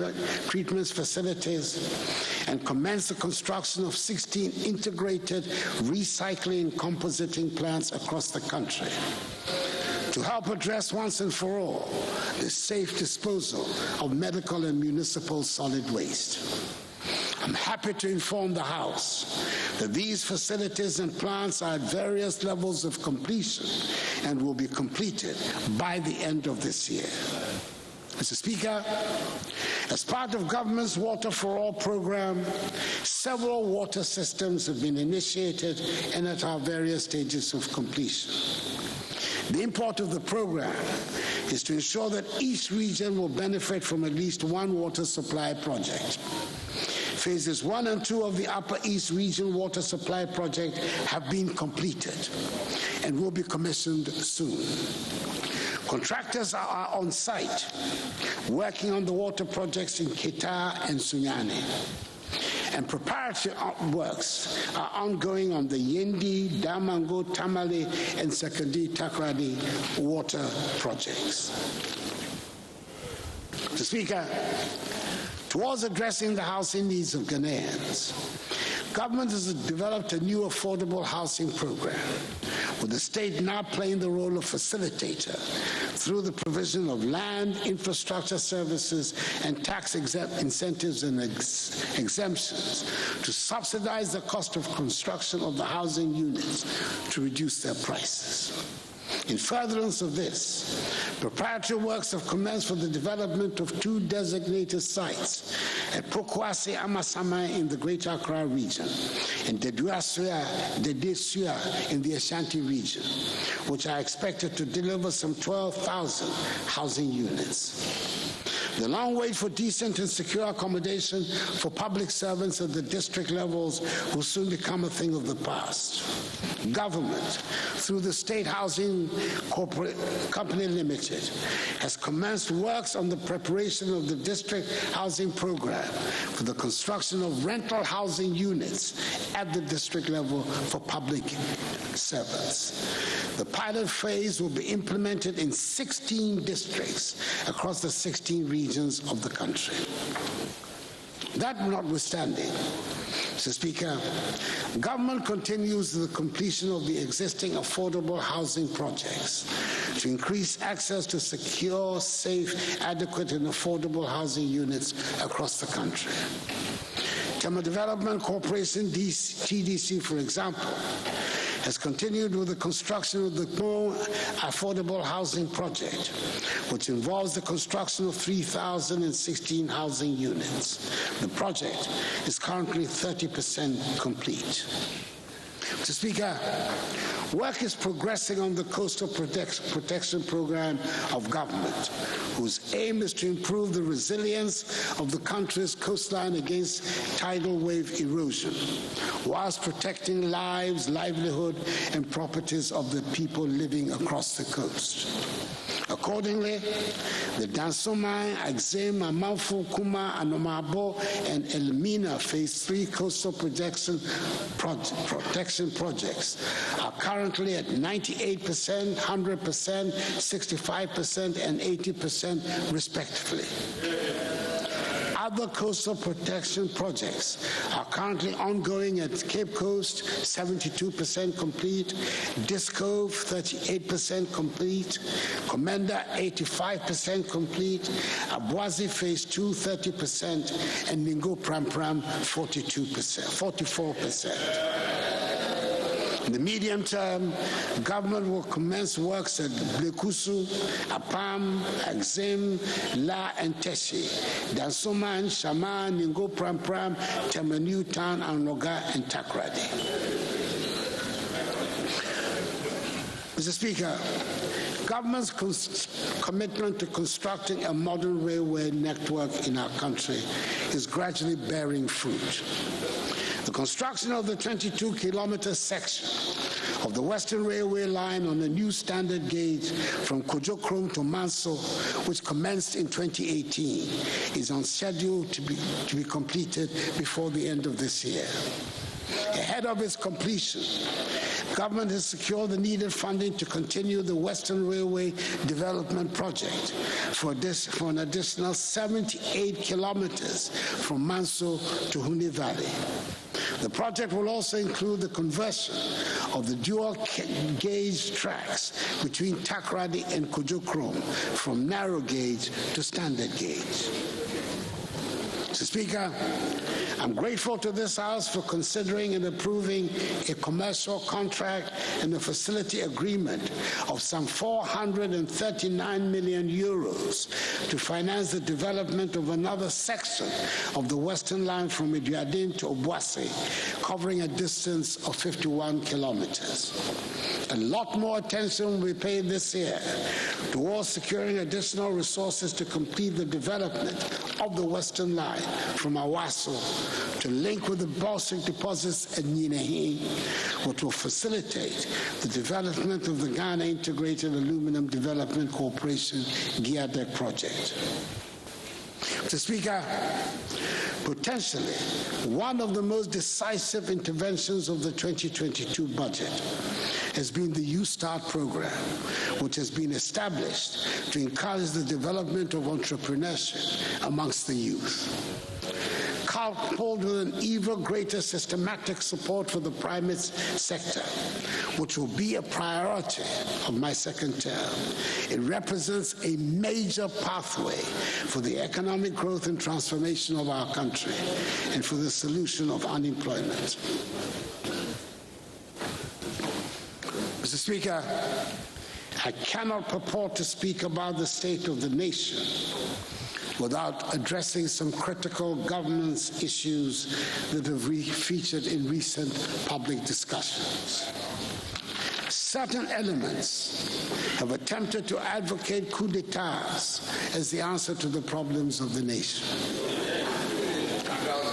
treatment facilities and commence the construction of 16 integrated recycling and compositing plants across the country to help address once and for all the safe disposal of medical and municipal solid waste. I'm happy to inform the House that these facilities and plants are at various levels of completion and will be completed by the end of this year. Mr. Speaker, as part of government's Water for All program, several water systems have been initiated and at various stages of completion. The import of the program is to ensure that each region will benefit from at least one water supply project. Phases 1 and 2 of the Upper East Region Water Supply Project have been completed and will be commissioned soon. Contractors are on site working on the water projects in Kita and Sunyani. And preparatory works are ongoing on the Yendi, Damango, Tamale, and Sekandi Takrady water projects. Mr. Speaker, towards addressing the housing needs of Ghanaians, government has developed a new affordable housing program, with the state now playing the role of facilitator through the provision of land, infrastructure services, and tax incentives and exemptions to subsidize the cost of construction of the housing units to reduce their prices. In furtherance of this, preparatory works have commenced for the development of 2 designated sites at Pokwase Amasama in the Greater Accra region and Dedesua in the Ashanti region, which are expected to deliver some 12,000 housing units. The long wait for decent and secure accommodation for public servants at the district levels will soon become a thing of the past. Government, through the State Housing Company Limited, has commenced works on the preparation of the district housing program for the construction of rental housing units at the district level for public servants. The pilot phase will be implemented in 16 districts across the 16 regions of the country. That notwithstanding, Mr. Speaker, government continues the completion of the existing affordable housing projects to increase access to secure, safe, adequate, and affordable housing units across the country. Tema Development Corporation, TDC, for example, has continued with the construction of the More Affordable Housing Project, which involves the construction of 3,016 housing units. The project is currently 30% complete. Mr. Speaker, work is progressing on the Coastal Protection Program of government, whose aim is to improve the resilience of the country's coastline against tidal wave erosion, whilst protecting lives, livelihood, and properties of the people living across the coast. Accordingly, the Dansomai, Axim, Amanfo, Kuma, Anomabo, and Elmina Phase 3 coastal protection projects are currently at 98%, 100%, 65%, and 80% respectively. Other coastal protection projects are currently ongoing at Cape Coast, 72% complete, Discove, 38% complete, Commander, 85% complete, Abwazi Phase 2, 30%, and Ningo Pram Pram, 44%. In the medium term, government will commence works at Blekusu, Apam, Axim, La, and Teshi, Dansoman, Shama, Ningo Pram Pram, Temanu Town, Anoga, and Takrady. Mr. Speaker, government's commitment to constructing a modern railway network in our country is gradually bearing fruit. The construction of the 22-kilometer section of the Western Railway line on a new standard gauge from Kojokrom to Manso, which commenced in 2018, is on schedule to be completed before the end of this year. Ahead of its completion, government has secured the needed funding to continue the Western Railway Development Project for an additional 78 kilometers from Manso to Huni Valley. The project will also include the conversion of the dual-gauge tracks between Takrady and Kojokrom from narrow gauge to standard gauge. Mr. Speaker, I'm grateful to this House for considering and approving a commercial contract and a facility agreement of some 439 million euros to finance the development of another section of the Western Line from Idiadin to Obuasi, covering a distance of 51 kilometers. A lot more attention will be paid this year towards securing additional resources to complete the development of the Western Line from Awaso to link with the bauxite deposits at Ninehi, which will facilitate the development of the Ghana Integrated Aluminum Development Corporation GIADEC project. Mr. Speaker, potentially one of the most decisive interventions of the 2022 budget has been the Youth Start program, which has been established to encourage the development of entrepreneurship amongst the youth. Coupled with an even greater systematic support for the private sector, which will be a priority of my second term, it represents a major pathway for the economic growth and transformation of our country and for the solution of unemployment. Mr. Speaker, I cannot purport to speak about the state of the nation without addressing some critical governance issues that have featured in recent public discussions. Certain elements have attempted to advocate coup d'etats as the answer to the problems of the nation.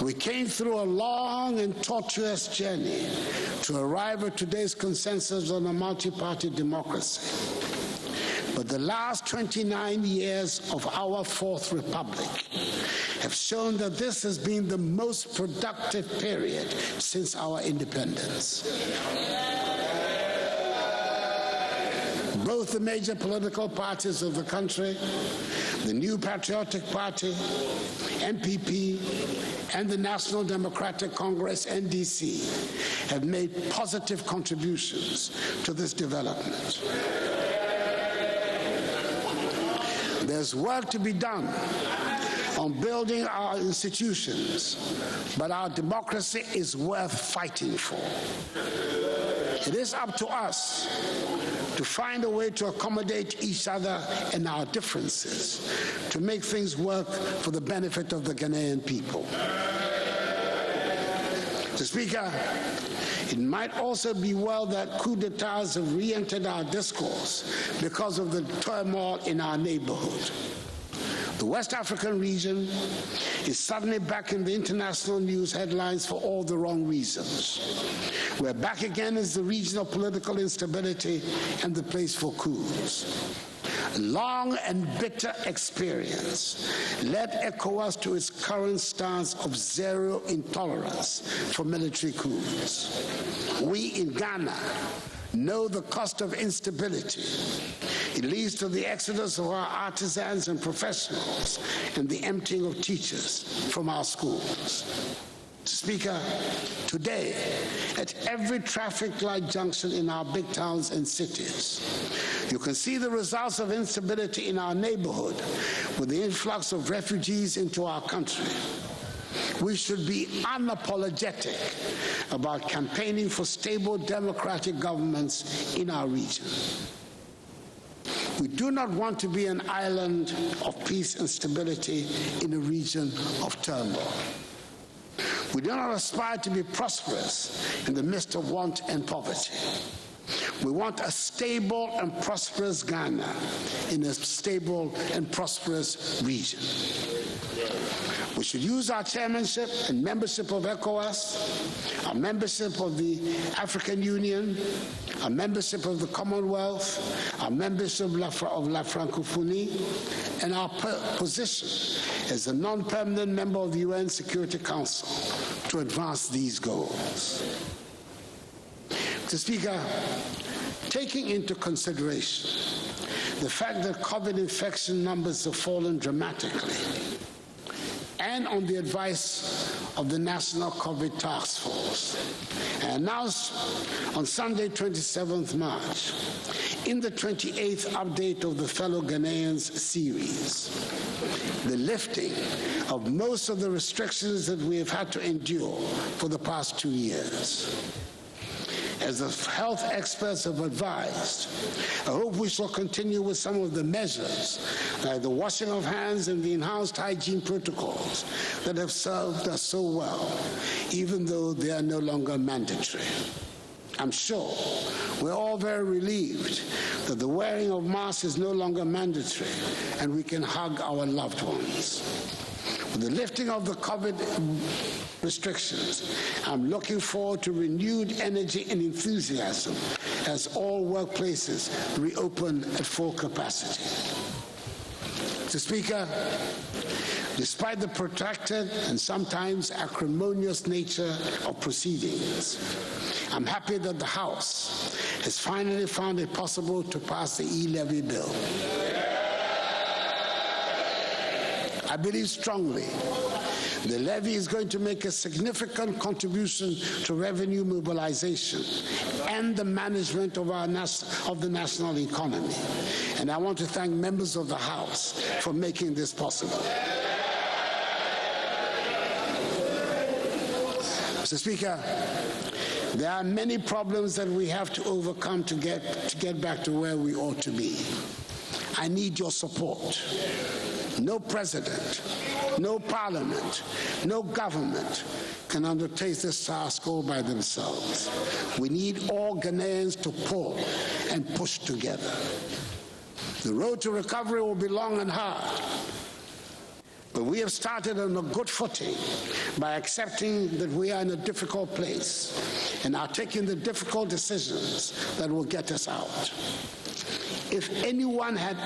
We came through a long and tortuous journey to arrive at today's consensus on a multi-party democracy. But the last 29 years of our Fourth Republic have shown that this has been the most productive period since our independence. Both the major political parties of the country, the New Patriotic Party, NPP, and the National Democratic Congress, NDC, have made positive contributions to this development. There's work to be done on building our institutions, but our democracy is worth fighting for. It is up to us to find a way to accommodate each other and our differences to make things work for the benefit of the Ghanaian people. Mr. Speaker, it might also be well that coup d'etats have re-entered our discourse because of the turmoil in our neighborhood. The West African region is suddenly back in the international news headlines for all the wrong reasons. We're back again as the region of political instability and the place for coups. Long and bitter experience led ECOWAS to its current stance of zero intolerance for military coups. We in Ghana know the cost of instability. It leads to the exodus of our artisans and professionals and the emptying of teachers from our schools. Speaker, today, at every traffic light junction in our big towns and cities, you can see the results of instability in our neighborhood with the influx of refugees into our country. We should be unapologetic about campaigning for stable democratic governments in our region. We do not want to be an island of peace and stability in a region of turmoil. We do not aspire to be prosperous in the midst of want and poverty. We want a stable and prosperous Ghana in a stable and prosperous region. We should use our chairmanship and membership of ECOWAS, our membership of the African Union, our membership of the Commonwealth, our membership of La Francophonie, and our position as a non-permanent member of the UN Security Council to advance these goals. Mr. Speaker, taking into consideration the fact that COVID infection numbers have fallen dramatically, and on the advice of the National COVID Task Force, announced on Sunday, 27th March, in the 28th update of the Fellow Ghanaians series, the lifting of most of the restrictions that we have had to endure for the past 2 years. As the health experts have advised, I hope we shall continue with some of the measures, like the washing of hands and the enhanced hygiene protocols that have served us so well, even though they are no longer mandatory. I'm sure we're all very relieved that the wearing of masks is no longer mandatory and we can hug our loved ones. With the lifting of the COVID restrictions, I'm looking forward to renewed energy and enthusiasm as all workplaces reopen at full capacity. Mr. Speaker, despite the protracted and sometimes acrimonious nature of proceedings, I'm happy that the House has finally found it possible to pass the e-levy bill. I believe strongly the levy is going to make a significant contribution to revenue mobilization and the management of the national economy. And I want to thank members of the House for making this possible. Mr. Speaker, there are many problems that we have to overcome to get back to where we ought to be. I need your support. No president, no parliament, no government can undertake this task all by themselves. We need all Ghanaians to pull and push together. The road to recovery will be long and hard, but we have started on a good footing by accepting that we are in a difficult place and are taking the difficult decisions that will get us out. If anyone had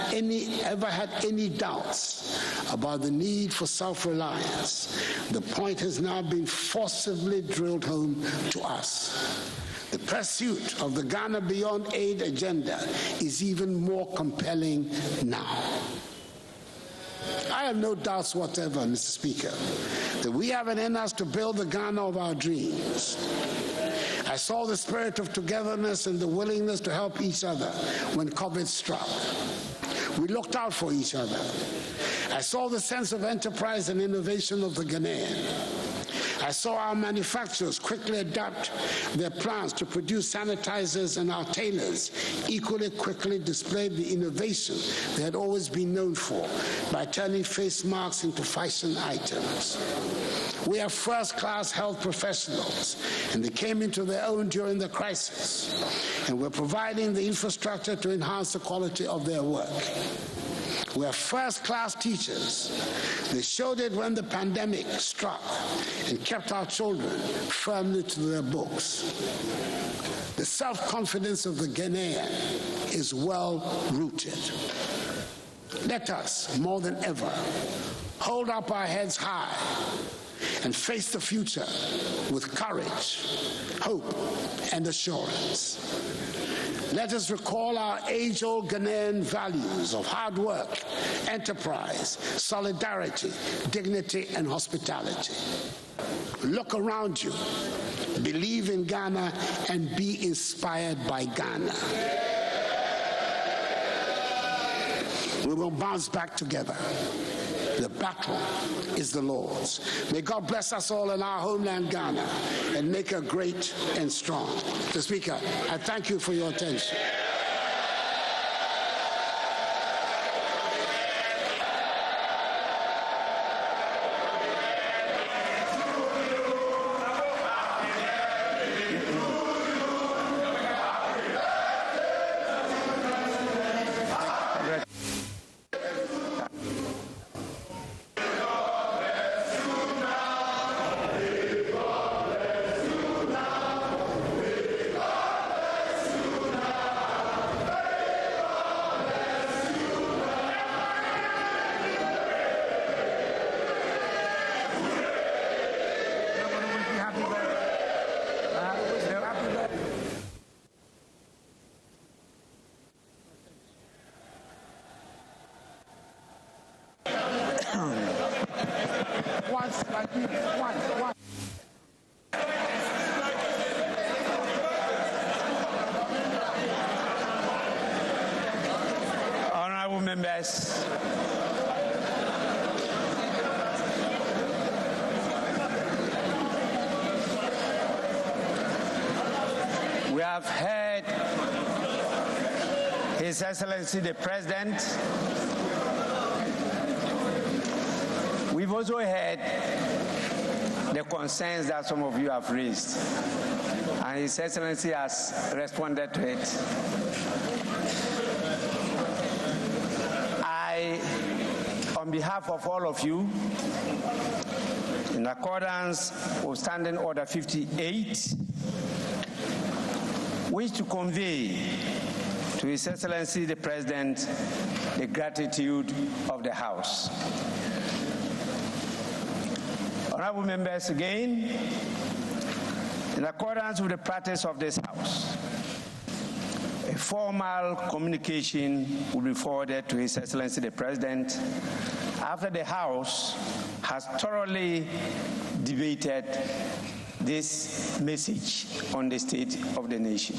ever had any doubts about the need for self-reliance, the point has now been forcibly drilled home to us. The pursuit of the Ghana Beyond Aid agenda is even more compelling now. I have no doubts whatever, Mr. Speaker, that we have it in us to build the Ghana of our dreams. I saw the spirit of togetherness and the willingness to help each other when COVID struck. We looked out for each other. I saw the sense of enterprise and innovation of the Ghanaian. I saw our manufacturers quickly adapt their plans to produce sanitizers, and our tailors equally quickly displayed the innovation they had always been known for by turning face masks into fashion items. We have first-class health professionals, and they came into their own during the crisis, and we're providing the infrastructure to enhance the quality of their work. We have first-class teachers. They showed it when the pandemic struck and kept our children firmly to their books. The self-confidence of the Ghanaian is well-rooted. Let us, more than ever, hold up our heads high and face the future with courage, hope, and assurance. Let us recall our age-old Ghanaian values of hard work, enterprise, solidarity, dignity, and hospitality. Look around you, believe in Ghana, and be inspired by Ghana. We will bounce back together. The battle is the Lord's. May God bless us all in our homeland, Ghana, and make her great and strong. Mr. Speaker, I thank you for your attention. Honorable members, we have heard His Excellency the President. We've also heard the concerns that some of you have raised, and His Excellency has responded to it. On behalf of all of you, in accordance with Standing Order 58, wish to convey to His Excellency the President the gratitude of the House. Honorable members, again, in accordance with the practice of this House, a formal communication will be forwarded to His Excellency the President after the House has thoroughly debated this message on the state of the nation.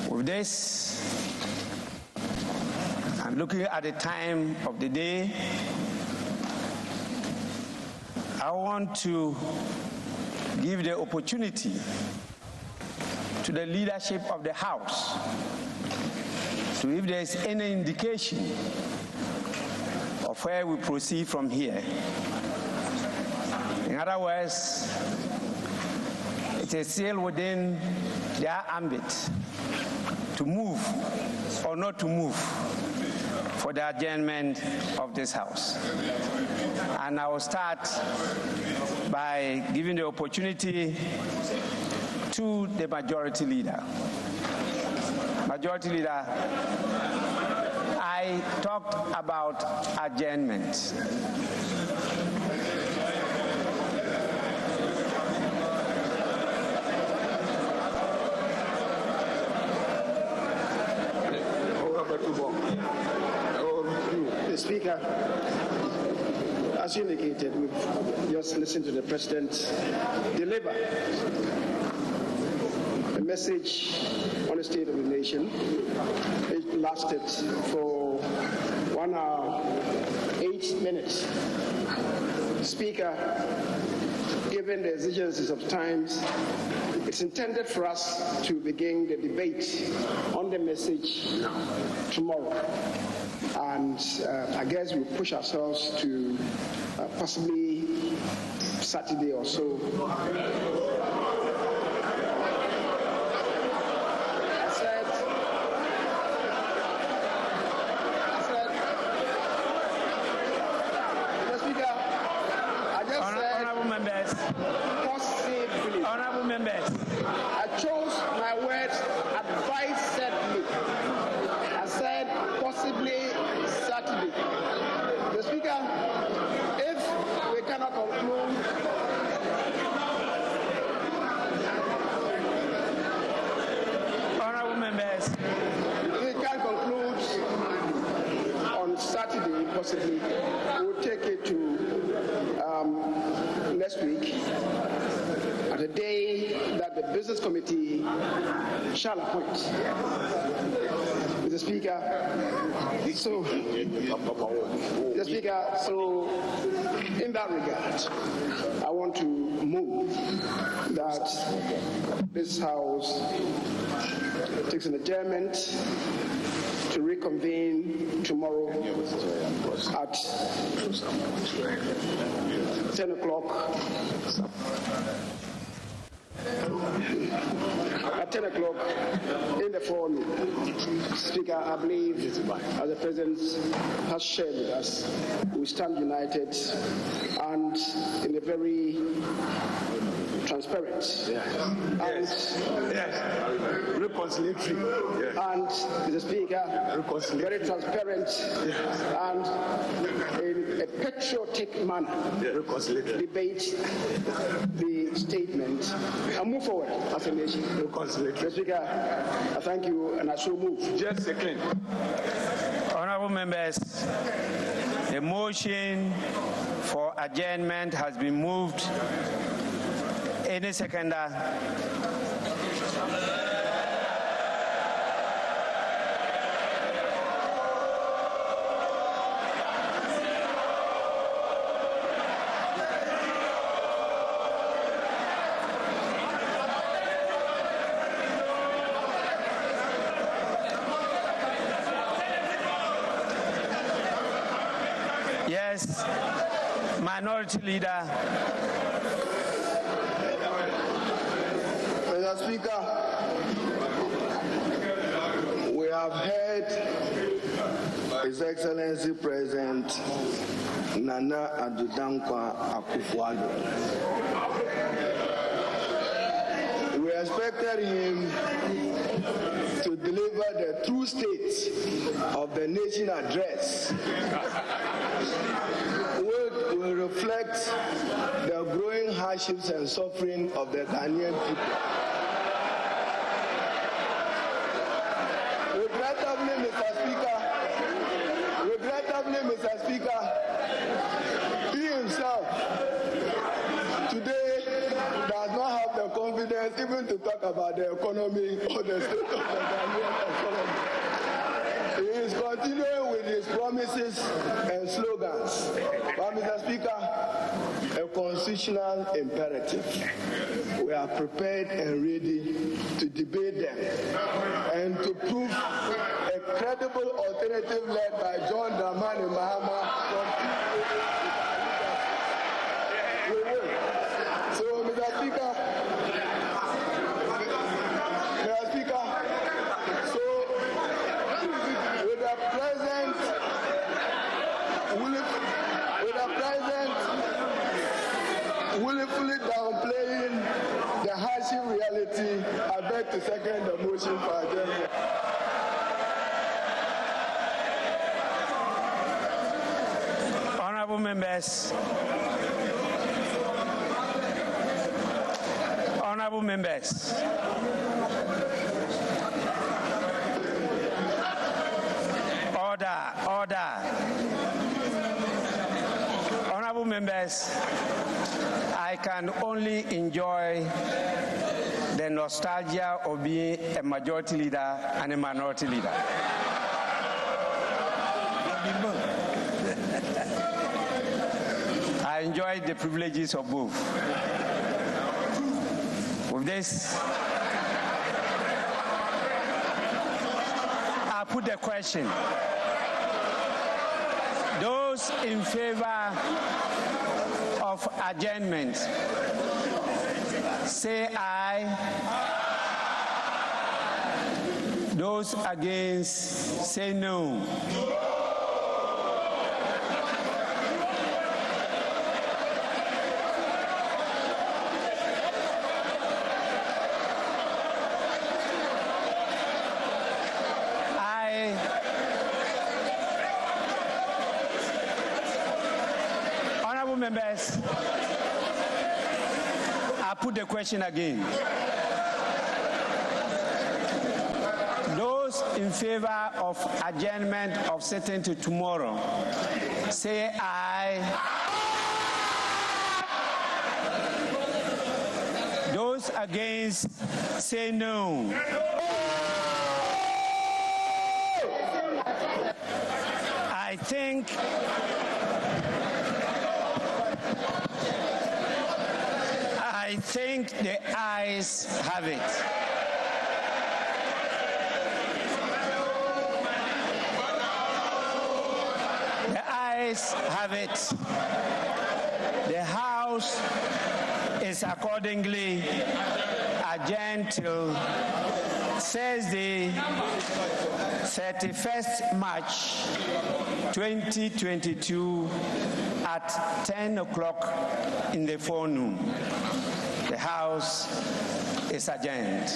With this, I'm looking at the time of the day. I want to give the opportunity to the leadership of the House to, if there is any indication of where we proceed from here. In other words, it is still within their ambit to move or not to move for the adjournment of this House. And I will start by giving the opportunity to the Majority Leader. Majority Leader, I talked about adjournment. The Speaker, as you indicated, we've just listened to the President deliver a message on the state of the nation. It lasted for 1 hour, 8 minutes. Speaker, given the exigencies of times, it's intended for us to begin the debate on the message tomorrow. And I guess we'll push ourselves to possibly Saturday or so. Honorable members, I chose my words advisedly. I said possibly Saturday. The Speaker, if we cannot conclude, honorable members, if we can't conclude on Saturday, possibly, we'll take it to next week, at the day that the Business Committee shall appoint. Mr. Speaker, so in that regard, I want to move that this House takes an adjournment to reconvene tomorrow at 10 o'clock. At 10 o'clock in the forum. Speaker, I believe, as the President has shared with us, we stand united and in a very transparent reconciliatory and Mr. Speaker, very transparent and in a patriotic manner debate the statement and move forward as a nation. Mr. Speaker, I thank you and I shall move. Just a second. Honorable members, the motion for adjournment has been moved. Any seconder? members, Minority Leader. Mr. Speaker, we have heard His Excellency President Nana Addo Dankwa Akufo-Addo. We expected him to deliver the true state of the nation address, which will reflect the growing hardships and suffering of the Ghanaian people. Regrettably, Mr. Speaker, he himself today does not have the confidence even to talk about the economy or the state of the Ghanaian economy. He is continuing with his promises and slogans. But, Mr. Speaker, a constitutional imperative. We are prepared and ready to debate them and to prove a credible alternative led by John Dramani Mahama from we will. So, Mr. Speaker, so with the present willfully downplaying the hardship reality, I beg to second the motion for adjournment. Honorable members, order. Honorable members, I can only enjoy the nostalgia of being a majority leader and a minority leader. I enjoy the privileges of both. With this, I put the question. Those in favor of adjournment, say aye. Those against, say no. Members, I put the question again. Those in favor of adjournment of sitting to tomorrow, say aye. Those against, say no. I think the ayes have it. The ayes have it. The House is accordingly adjourned till Thursday, 31st March 2022 at 10 o'clock in the forenoon. The House is adjourned.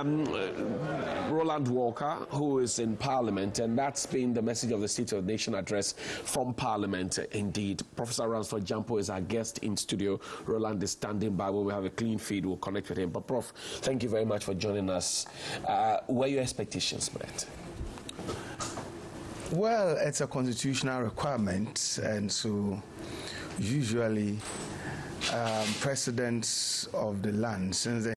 Roland Walker, who is in Parliament, and that's been the message of the State of the Nation address from Parliament. Indeed, Professor Ransford Jampo is our guest in studio. Roland is standing by. When we have a clean feed, we'll connect with him. But Prof, thank you very much for joining us. Were your expectations met? Well, it's a constitutional requirement, and so usually presidents of the land, since